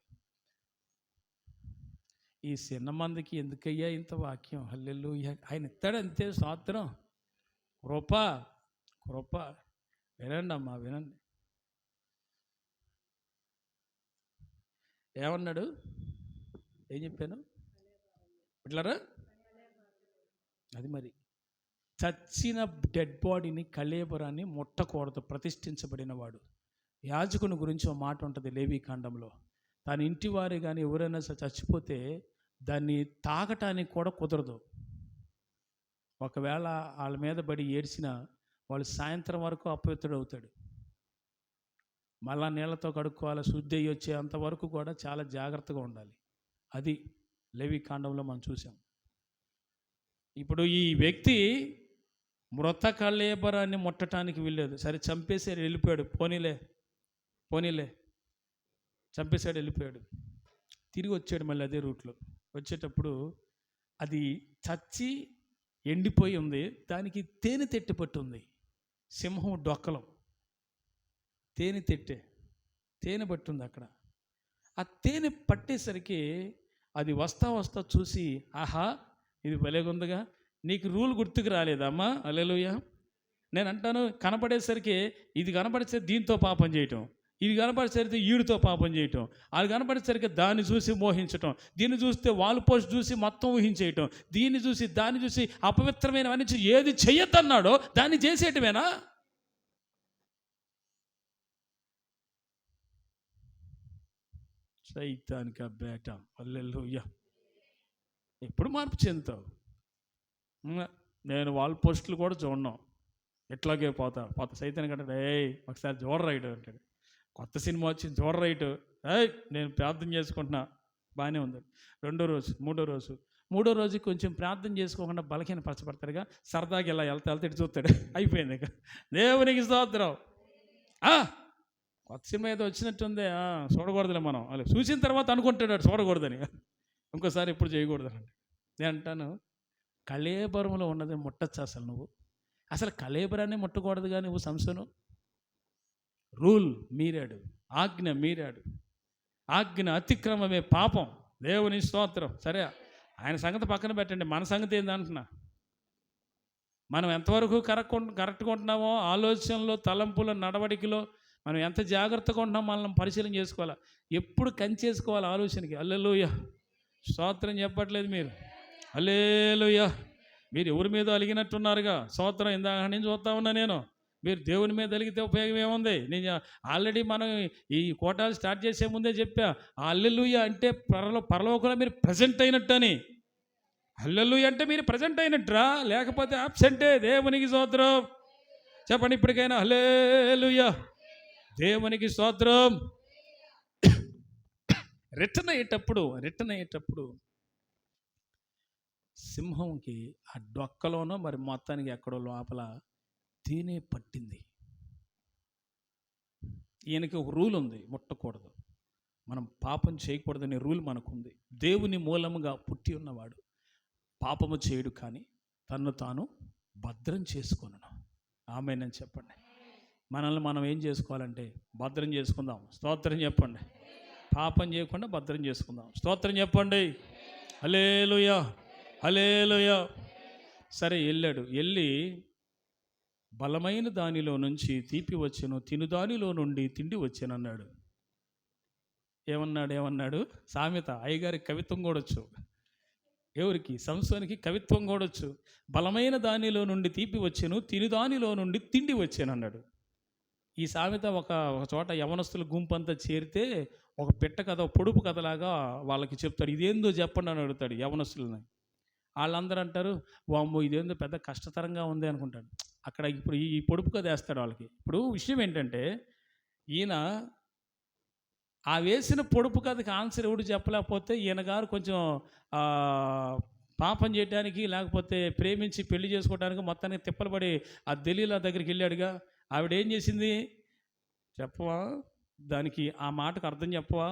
ఈ చిన్న మందికి ఎందుకయ్యా ఇంత వాక్యం? హల్లెలూయా. ఆయన ఇస్తాడంతే. స్తోత్రం. కృప. వినండి అమ్మా, వినండి. ఏమన్నాడు? ఏం చెప్పాను ఇట్లారా? అది మరి చచ్చిన డెడ్ బాడీని, కళేబరాన్ని ముట్టకూడదు ప్రతిష్ఠించబడిన వాడు. యాజకుని గురించి ఒక మాట ఉంటుంది లేవీకాండంలో. తన ఇంటి వారి కానీ ఎవరైనా చచ్చిపోతే దాన్ని తాగటానికి కూడా కుదరదు. ఒకవేళ వాళ్ళ మీద పడి ఏడ్చినా వాళ్ళు సాయంత్రం వరకు అపవిత్రుడు అవుతాడు. మళ్ళా నీళ్ళతో కడుక్కోవాలి, శుద్ధి అయ్యి వచ్చేంత వరకు కూడా చాలా జాగ్రత్తగా ఉండాలి. అది లేవి కాండంలో మనం చూసాం. ఇప్పుడు ఈ వ్యక్తి మృత కళేబరాన్ని ముట్టడానికి వెళ్ళలేదు. సరే చంపేసాడు, వెళ్ళిపోయాడు. పోనీలే చంపేశాడు, వెళ్ళిపోయాడు. తిరిగి వచ్చాడు మళ్ళీ అదే రూట్లో. వచ్చేటప్పుడు అది చచ్చి ఎండిపోయి ఉంది. దానికి తేనె తెట్టె పట్టి ఉంది. సింహం డొక్కలో తేనె పట్టుంది అక్కడ. ఆ తేనె పట్టేసరికి అది వస్తా చూసి, ఆహా ఇది భలేగుందిగా, నీకు రూల్ గుర్తుకు రాలేదమ్మా? హల్లెలూయా. నేను అంటాను, కనపడేసరికి ఇది కనపడేసరికి దీంతో పాపం చేయటం, ఇది కనపడేసరికి ఈడితో పాపం చేయటం, అది కనపడేసరికి దాన్ని చూసి మోహించటం, దీన్ని చూస్తే వాళ్ళు పోస్ట్ చూసి మొత్తం ఊహించేయటం, దీన్ని చూసి దాన్ని చూసి అపవిత్రమైనవన్నీ చూసి ఏది చెయ్యొద్దన్నాడో దాన్ని చేసేయటమేనా? సైతానికా బేట. హల్లెలూయా. ఎప్పుడు మార్పు చెందుతావు? నేను వాళ్ళ పోస్టులు కూడా చూడను, ఎట్లాగే పోతా సైతానికి అంటాడు, ఒకసారి చూడరైట్ అంటాడు. కొత్త సినిమా వచ్చింది చూడరైట్, నేను ప్రార్థన చేసుకుంటున్నా, బాగానే ఉంది. మూడో రోజు కొంచెం ప్రార్థన చేసుకోకుండా బలహీన పరచబడతాడుగా, సరదాగా ఇలా వెళ్తా ఇటు చూస్తాడు, అయిపోయింది ఇక. దేవునికి స్తోత్రం. కొత్త సినిమా ఏదో వచ్చినట్టుంది, చూడకూడదులే మనం. అలా చూసిన తర్వాత అనుకుంటాడు చూడకూడదని, ఇంకోసారి ఎప్పుడు చేయకూడదని. నేను అంటాను, కళేబరంలో ఉన్నది ముట్టచ్చు. అసలు కళేబరాన్ని ముట్టకూడదుగా నువ్వు. సంసోను రూల్ మీరాడు, ఆజ్ఞ మీరాడు. ఆజ్ఞ అతిక్రమమే పాపం. దేవుని స్తోత్రం. సరే, ఆయన సంగతి పక్కన పెట్టండి, మన సంగతి ఏందంటున్నా. మనం ఎంతవరకు కరెక్ట్గా ఉంటున్నామో, ఆలోచనలో, తలంపులో, నడవడికలో మనం ఎంత జాగ్రత్తగా ఉంటున్నామో మనల్ని పరిశీలన చేసుకోవాలి. ఎప్పుడు కంచేసుకోవాలి ఆలోచనకి. హల్లెలూయా. స్తోత్రం చెప్పట్లేదు మీరు? హల్లెలూయా. మీరు ఎవరి మీద అలిగినట్టున్నారుగా. స్తోత్రం. ఇందాక నేను చూస్తా ఉన్నా. మీరు దేవుని మీద అలిగితే ఉపయోగం ఏముంది? నేను ఆల్రెడీ మనం ఈ కోటాలు స్టార్ట్ చేసే ముందే చెప్పా, హల్లెలూయా అంటే పరలోకంలో మీరు ప్రజెంట్ అయినట్టని. హల్లెలూయా అంటే మీరు ప్రజెంట్ అయినట్టురా, లేకపోతే అబ్సెంటే. దేవునికి స్తోత్రం చెప్పండి ఇప్పటికైనా. హల్లెలూయా. దేవునికి స్తోత్రం. రిటర్న్ అయ్యేటప్పుడు సింహంకి ఆ డొక్కలోనో మరి మొత్తానికి ఎక్కడో లోపల తేనె పట్టింది. ఈయనకి ఒక రూల్ ఉంది, ముట్టకూడదు, మనం పాపం చేయకూడదనే రూల్ మనకుంది. దేవుని మూలముగా పుట్టి ఉన్నవాడు పాపము చేయడు, కానీ తన్ను తాను భద్రం చేసుకొనును. ఆమేన్ చెప్పండి. మనల్ని మనం ఏం చేసుకోవాలంటే భద్రం చేసుకుందాం. స్తోత్రం చెప్పండి. పాపం చేయకుండా భద్రం చేసుకుందాం. స్తోత్రం చెప్పండి. హల్లెలూయా. హల్లెలూయా. సరే, వెళ్ళి బలమైన దానిలో నుంచి తీపి వచ్చెను, తిను దానిలో నుండి తిండి వచ్చెను అన్నాడు. ఏమన్నాడు? సామెత. అయ్యగారికి కవిత్వం కూడొచ్చు. ఎవరికి? సంసోనికి కవిత్వం కూడొచ్చు. బలమైన దానిలో నుండి తీపి వచ్చెను, తిను దానిలో నుండి తిండి వచ్చాను అన్నాడు. ఈ సామెత ఒక చోట యవనస్తుల గుంపంతా చేరితే ఒక పిట్ట కథ, పొడుపు కథలాగా వాళ్ళకి చెప్తాడు. ఇదేందో చెప్పండి అని అడుగుతాడు యవనస్తులని. వాళ్ళందరూ అంటారు, వామ్మో ఇదేందో పెద్ద కష్టతరంగా ఉంది అనుకుంటాడు. అక్కడ ఇప్పుడు ఈ పొడుపు కథ వేస్తాడు వాళ్ళకి. ఇప్పుడు విషయం ఏంటంటే, ఈయన ఆ వేసిన పొడుపు కథకి ఆన్సర్ ఎవడు చెప్పలేకపోతే ఈయన గారు కొంచెం పాపం చేయడానికి, లేకపోతే ప్రేమించి పెళ్లి చేసుకోవడానికి మొత్తానికి తిప్పలు పడి ఆ దలీలా దగ్గరికి వెళ్ళాడుగా. ఆవిడ ఏం చేసింది చెప్పవా? దానికి ఆ మాటకు అర్థం చెప్పవా?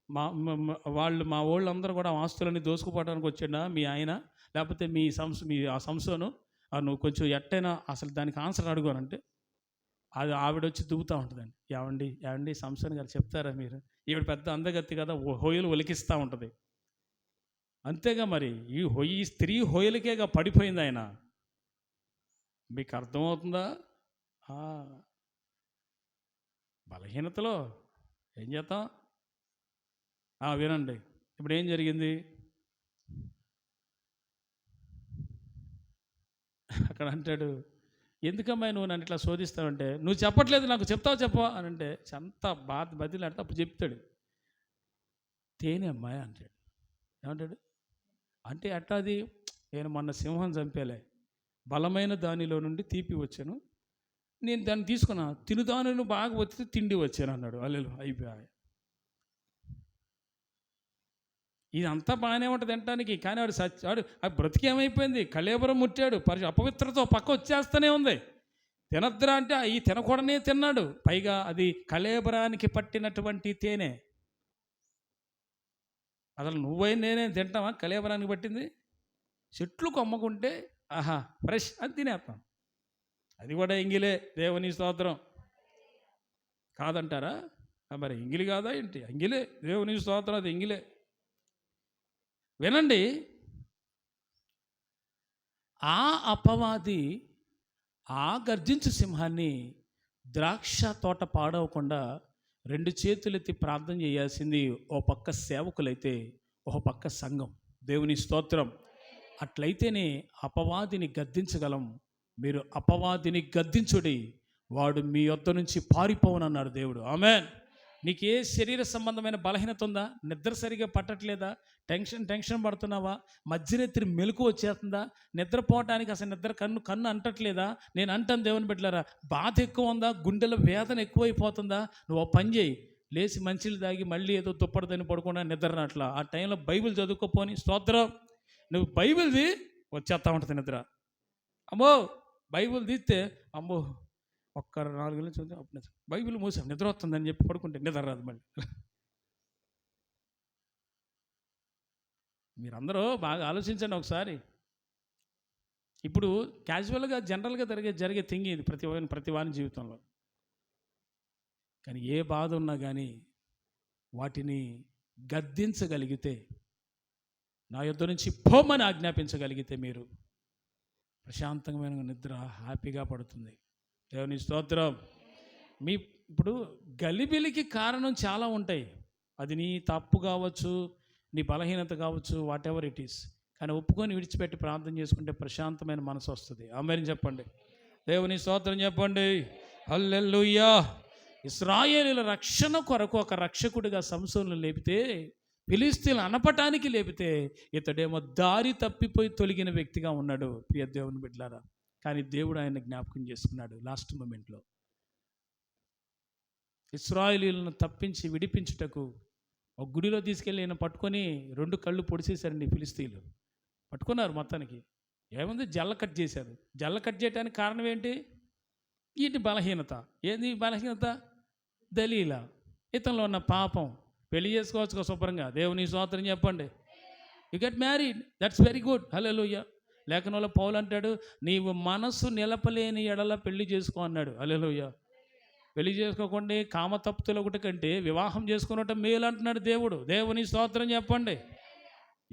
మా వాళ్ళందరూ కూడా ఆస్తులని దోసుకుపోవడానికి వచ్చాడా మీ ఆయన, లేకపోతే మీ సంసోను? నువ్వు కొంచెం ఎట్టైనా అసలు దానికి ఆన్సర్ అడుగునంటే అది ఆవిడ వచ్చి దువ్వుతూ ఉంటుందండి. ఏమండి సంసోన్ గారు చెప్తారా మీరు? ఈవిడ పెద్ద అందగత్తి కదా, హోయలు ఒలికిస్తూ ఉంటుంది. అంతేగా మరి, ఈ స్త్రీ హోయలకేగా పడిపోయింది ఆయన. మీకు అర్థమవుతుందా? బలహీనతలో ఏం చేద్దాం? వినండి, ఇప్పుడు ఏం జరిగింది? అక్కడ అంటాడు, ఎందుకమ్మా నువ్వు నన్ను ఇట్లా శోధిస్తావంటే, నువ్వు చెప్పట్లేదు నాకు, చెప్పవా అని అంటే అంత బదిలాడితే అప్పుడు చెప్తాడు, తేనె అమ్మాయి అంటాడు. ఏమంటాడు అంటే అట్లా అది నేను మొన్న సింహం చంపేలే, బలమైన దానిలో నుండి తీపి వచ్చాను, నేను దాన్ని తీసుకున్నా, తినుదానిని బాగా వచ్చితే తిండి వచ్చాను అన్నాడు. అల్లెలు అయిపోయాయి. ఇదంతా బాగానే ఉంటుంది తినటానికి, కానీ వాడు బ్రతికేమైపోయింది, కళేబరం ముట్టాడు, అపవిత్రతో పక్క వచ్చేస్తూనే ఉంది. తినద్దురా అంటే ఈ తినకూడనే తిన్నాడు, పైగా అది కళేబరానికి పట్టినటువంటి తేనె. అసలు నువ్వైనా నేనే తింటావా కళేబరానికి పట్టింది? చెట్లు కొమ్మకుంటే ఆహా ఫ్రెష్ అని తినేస్తాం, అది కూడా ఎంగిలే. దేవుని స్తోత్రం. కాదంటారా? మరి ఎంగిలి కాదా ఏంటి? ఎంగిలే, దేవుని స్తోత్రం, అది ఎంగిలే. వినండి, ఆ అపవాది ఆ గర్జించు సింహాన్ని ద్రాక్ష తోట పాడవకుండా 2 చేతులెత్తి ప్రార్థన చేయాల్సింది ఓ పక్క సేవకులైతే, ఒక పక్క సంఘం. దేవుని స్తోత్రం. అట్లయితేనే అపవాదిని గద్దించగలం. మీరు అపవాదిని గద్దించుడి, వాడు మీ యొద్ద నుంచి పారిపోవనన్నాడు దేవుడు. ఆమేన్. నీకు ఏ శరీర సంబంధమైన బలహీనత ఉందా? నిద్ర సరిగా పట్టట్లేదా? టెన్షన్ పడుతున్నావా? మధ్యరాత్రి మెలకు వచ్చేస్తుందా? నిద్రపోవటానికి అసలు నిద్ర కన్ను అంటట్లేదా? నేను అంటాను దేవుని బిడ్డలారా, బాధ ఎక్కువ ఉందా? గుండెలో వేదన ఎక్కువైపోతుందా? నువ్వు ఓ పని చేయి, లేచి మంచిలు తాగి మళ్ళీ ఏదో దుప్పటిదని పడుకున్నా నిద్ర రాట్లా, ఆ టైంలో బైబిల్ చదువుకోపోని స్తోత్రం. నువ్వు బైబిల్ది వచ్చేస్తా ఉంటుంది నిద్ర. అమ్మో బైబిల్ తీస్తే అమ్మో ఒక్క 4 నుంచి అప్పుడు బైబిల్ మూసాం నిద్ర వస్తుందని చెప్పి పడుకుంటే నిద్ర రాదు మళ్ళీ. మీరందరూ బాగా ఆలోచించండి ఒకసారి. ఇప్పుడు క్యాజువల్గా జనరల్గా జరిగే థింగ్ ఇది ప్రతి వాని జీవితంలో. కానీ ఏ బాధ ఉన్నా కానీ వాటిని గద్దించగలిగితే, నా యొద్ద నుంచి పోమని ఆజ్ఞాపించగలిగితే మీరు ప్రశాంతమైన నిద్ర హ్యాపీగా పడుతుంది. దేవుని స్తోత్రం. ఇప్పుడు గలిబిలికి కారణం చాలా ఉంటాయి. అది నీ తప్పు కావచ్చు, నీ బలహీనత కావచ్చు, వాట్ ఎవర్ ఇట్ ఈస్. కానీ ఒప్పుకొని విడిచిపెట్టి ప్రార్థన చేసుకుంటే ప్రశాంతమైన మనసు వస్తుంది. ఆమేన్ చెప్పండి. దేవుని స్తోత్రం చెప్పండి. హల్లెలూయా. ఇశ్రాయేలీయుల రక్షణ కొరకు ఒక రక్షకుడిగా సంసోనును లేపితే, ఫిలిష్తీయులను అనపటానికి లేపితే, ఇతడేమో దారి తప్పిపోయి తొలగిన వ్యక్తిగా ఉన్నాడు. ప్రియ దేవుని బిడ్డలారా, కానీ దేవుడు ఆయన జ్ఞాపకం చేసుకున్నాడు లాస్ట్ మూమెంట్లో. ఇశ్రాయేలీయులను తప్పించి విడిపించుటకు ఒక గుడిలో తీసుకెళ్ళి ఆయన పట్టుకొని 2 కళ్ళు పొడిచేశారండి ఫిలిష్తీయులు. పట్టుకున్నారు మొత్తానికి. ఏముంది, జల్ల కట్ చేశారు. జల్ల కట్ చేయడానికి కారణం ఏంటి? వీటి బలహీనత. ఏంది బలహీనత? దలీలా, ఇతనిలో ఉన్న పాపం. పెళ్లి చేసుకోవచ్చు శుభ్రంగా. దేవుని స్తోత్రం చెప్పండి. You get married, that's very good. హల్లెలూయా. లేఖనంలో పౌలు అంటాడు, నీవు మనసు నిలపలేని ఎడల పెళ్లి చేసుకో అన్నాడు. హల్లెలూయా. పెళ్లి చేసుకోకుండా కామతప్తులు ఒకటి కంటే వివాహం చేసుకున్నట్టు మేలు అంటున్నాడు దేవుడు. దేవుని స్తోత్రం చెప్పండి.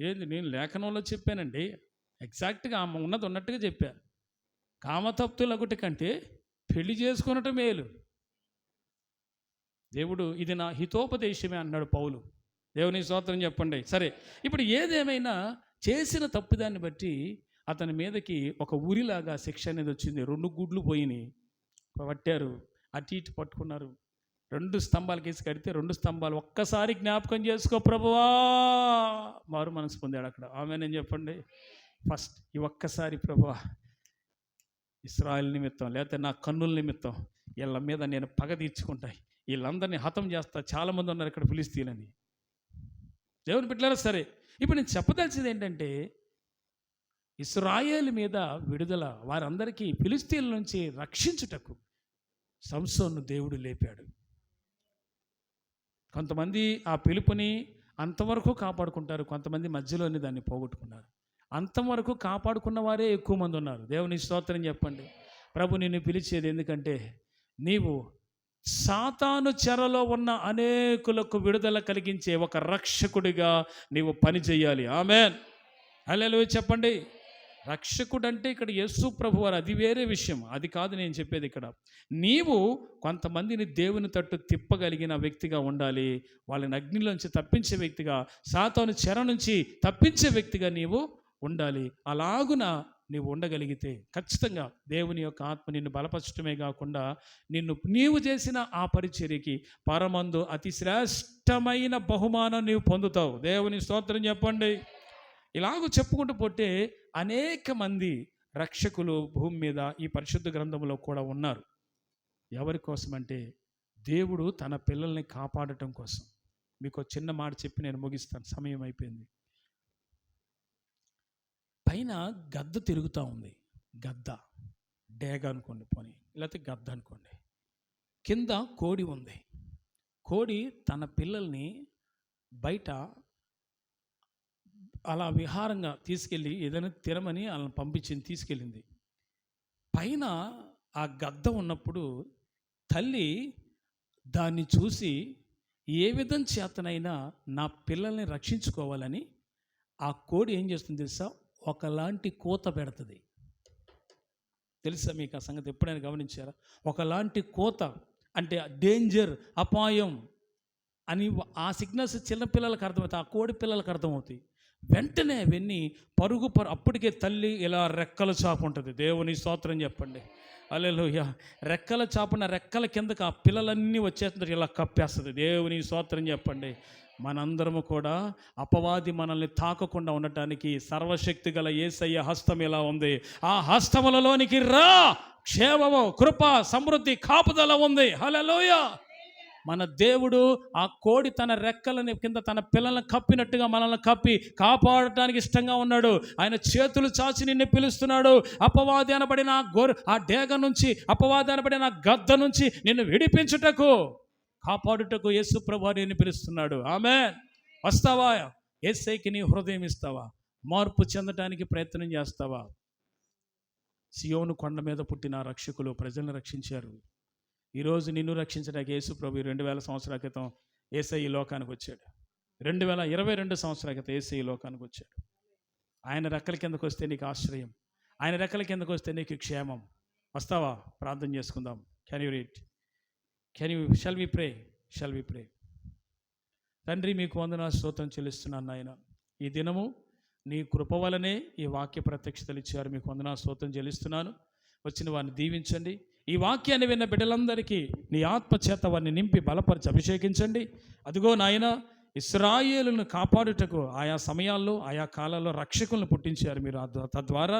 ఏంది, నేను లేఖనంలో చెప్పానండి, ఎగ్జాక్ట్గా ఉన్నది ఉన్నట్టుగా చెప్పా. కామతప్తులు ఒకటి కంటే పెళ్లి చేసుకున్నట్టు మేలు. దేవుడు ఇది నా హితోపదేశమే అన్నాడు పౌలు. దేవుని స్తోత్రం చెప్పండి. సరే, ఇప్పుడు ఏదేమైనా చేసిన తప్పుదాన్ని బట్టి అతని మీదకి ఒక ఉరిలాగా శిక్ష అనేది వచ్చింది. 2 గుడ్లు పోయినాయి, పట్టారు, అటు ఇటు పట్టుకున్నారు. 2 స్తంభాలు కేసి కడితే 2 స్తంభాలు ఒక్కసారి జ్ఞాపకం చేసుకో ప్రభువా, మారు మనసు పొందాడు అక్కడ. ఆమేన్ చెప్పండి. ఫస్ట్ ఈ ఒక్కసారి ప్రభువా, ఇశ్రాయేలు నిమిత్తం, లేకపోతే నా కన్నుల నిమిత్తం వీళ్ళ మీద నేను పగ తీర్చుకుంటా, వీళ్ళందరినీ హతం చేస్తా, చాలామంది ఉన్నారు ఇక్కడ ఫిలిష్తీయులని. దేవుని బిడ్డలారా, సరే ఇప్పుడు నేను చెప్పదలిచింది ఏంటంటే, ఇశ్రాయేలు మీద విడుదల, వారందరికీ ఫిలిష్తీయుల నుంచి రక్షించుటకు సంసోను దేవుడు లేపాడు. కొంతమంది ఆ పిలుపుని అంతవరకు కాపాడుకుంటారు, కొంతమంది మధ్యలోనే దాన్ని పోగొట్టుకున్నారు. అంతవరకు కాపాడుకున్న వారే ఎక్కువ మంది ఉన్నారు. దేవుని స్తోత్రం చెప్పండి. ప్రభు నిన్ను పిలిచేది ఎందుకంటే, నీవు సాతాను చెరలో ఉన్న అనేకులకు విడుదల కలిగించే ఒక రక్షకుడిగా నీవు పని చేయాలి. ఆమేన్. హల్లెలూయా చెప్పండి. రక్షకుడు అంటే ఇక్కడ యేసు ప్రభు వారు, అది వేరే విషయం, అది కాదు నేను చెప్పేది. ఇక్కడ నీవు కొంతమందిని దేవుని తట్టు తిప్పగలిగిన వ్యక్తిగా ఉండాలి. వాళ్ళని అగ్నిలోంచి తప్పించే వ్యక్తిగా, సాతాను చెర నుంచి తప్పించే వ్యక్తిగా నీవు ఉండాలి. అలాగున నీవు ఉండగలిగితే ఖచ్చితంగా దేవుని యొక్క ఆత్మ నిన్ను బలపరచడమే కాకుండా నీవు చేసిన ఆ పరిచర్యకి పరమందు అతి శ్రేష్టమైన బహుమానం నీవు పొందుతావు. దేవుని స్తోత్రం చెప్పండి. ఇలాగ చెప్పుకుంటూ పోతే అనేక మంది రక్షకులు భూమి మీద ఈ పరిశుద్ధ గ్రంథంలో కూడా ఉన్నారు. ఎవరి కోసం అంటే దేవుడు తన పిల్లల్ని కాపాడటం కోసం. మీకు ఒక చిన్న మాట చెప్పి నేను ముగిస్తాను, సమయం అయిపోయింది. పైన గద్ద తిరుగుతూ ఉంది. గద్ద డేగ అనుకోండి, పోనీ లేకపోతే గద్ద అనుకోండి. కింద కోడి ఉంది. కోడి తన పిల్లల్ని బయట అలా విహారంగా తీసుకెళ్ళి ఏదైనా తినమని వాళ్ళని పంపించింది, తీసుకెళ్ళింది. పైన ఆ గద్ద ఉన్నప్పుడు తల్లి దాన్ని చూసి ఏ విధం చేతనైనా నా పిల్లల్ని రక్షించుకోవాలని ఆ కోడి ఏం చేస్తుంది తెలుసా? ఒకలాంటి కూత పెడుతుంది. తెలుసా మీకు ఆ సంగతి? ఎప్పుడైనా గమనించారా? ఒకలాంటి కూత అంటే డేంజర్, అపాయం అని ఆ సిగ్నల్స్ చిన్నపిల్లలకు అర్థమవుతాయి, ఆ కోడి పిల్లలకు అర్థమవుతాయి. వెంటనే అవన్నీ అప్పటికే తల్లి ఇలా రెక్కల చాపు ఉంటుంది. దేవుని స్తోత్రం చెప్పండి. హల్లెలూయా. రెక్కల చాపున రెక్కల కిందకి ఆ పిల్లలన్నీ వచ్చేస్తుంటారు, ఇలా కప్పేస్తుంది. దేవుని స్తోత్రం చెప్పండి. మనందరము కూడా అపవాది మనల్ని తాకకుండా ఉండటానికి సర్వశక్తి గల యేసయ్య హస్తం ఎలా ఉంది, ఆ హస్తములలోనికి రా. క్షేమము, కృప, సమృద్ధి, కాపుదల ఉంది. హల్లెలూయా. మన దేవుడు ఆ కోడి తన రెక్కలని కింద తన పిల్లలను కప్పినట్టుగా మనల్ని కప్పి కాపాడటానికి ఇష్టంగా ఉన్నాడు. ఆయన చేతులు చాచి నిన్ను పిలుస్తున్నాడు. అపవాది అనబడిన ఆ డేగ నుంచి, అపవాది అనబడిన గద్ద నుంచి నిన్ను విడిపించుటకు, కాపాడుటకు యేసు ప్రభువు నిన్ను పిలుస్తున్నాడు. ఆమేన్. వస్తావా? యేసయ్యకి నీ హృదయం ఇస్తావా? మార్పు చెందటానికి ప్రయత్నం చేస్తావా? సియోను కొండ మీద పుట్టిన రక్షకులు ప్రజలను రక్షించారు. ఈరోజు నిన్ను రక్షించడానికి యేసు ప్రభు 2000 సంవత్సరాల క్రితం యేసయ్య ఈ లోకానికి వచ్చాడు. 2022 సంవత్సరాల క్రితం యేసయ్య ఈ లోకానికి వచ్చాడు. ఆయన రెక్కల కిందకు వస్తే నీకు ఆశ్రయం, ఆయన రెక్కల కిందకు వస్తే నీకు క్షేమం. వస్తావా? ప్రార్థన చేసుకుందాం. Can you read? Shall we pray? తండ్రి, మీకు వందనాలు, స్తోత్రం చెల్లిస్తున్నాను నాయన. ఈ దినము నీ కృప వలనే ఈ వాక్య ప్రత్యక్షతలు ఇచ్చారు. మీకు వందనాలు, స్తోత్రం చెల్లిస్తున్నాను. వచ్చిన వారిని దీవించండి. ఈ వాక్యాన్ని విన్న బిడ్డలందరికీ నీ ఆత్మ చేత వారిని నింపి బలపరిచి అభిషేకించండి. అదిగో నాయన, ఇశ్రాయేలును కాపాడుటకు ఆయా సమయాల్లో ఆయా కాలాల్లో రక్షకులను పుట్టించారు మీరు. తద్వారా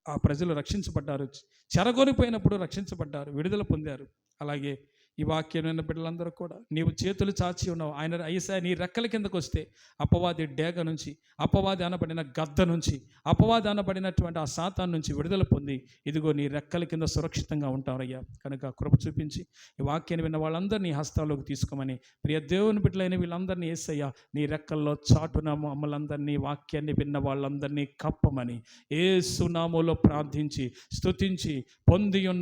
ఆ ప్రజలు రక్షించబడ్డారు, చెరగొనిపోయినప్పుడు రక్షించబడ్డారు, విడుదల పొందారు. అలాగే ఈ వాక్యం విన్న బిడ్డలందరూ కూడా నీవు చేతులు చాచి ఉన్నావు. ఆయన ఐసా నీ రెక్కల కిందకు వస్తే అపవాది డేగ నుంచి, అపవాది అనబడిన గద్ద నుంచి, అపవాది అనబడినటువంటి ఆ సాతాను నుంచి విడుదల పొంది ఇదిగో నీ రెక్కల కింద సురక్షితంగా ఉంటారయ్యా. కనుక కృప చూపించి ఈ వాక్యాన్ని విన్న వాళ్ళందరినీ నీ హస్తాల్లోకి తీసుకోమని, ప్రియ దేవుని బిడ్డలైన వీళ్ళందరినీ యేసయ్యా నీ రెక్కల్లో చాటున మమ్మల్ందరినీ, వాక్యాన్ని విన్న వాళ్ళందరినీ కప్పమని యేసు నామములో ప్రార్థించి స్తుతించి పొంది ఉన్న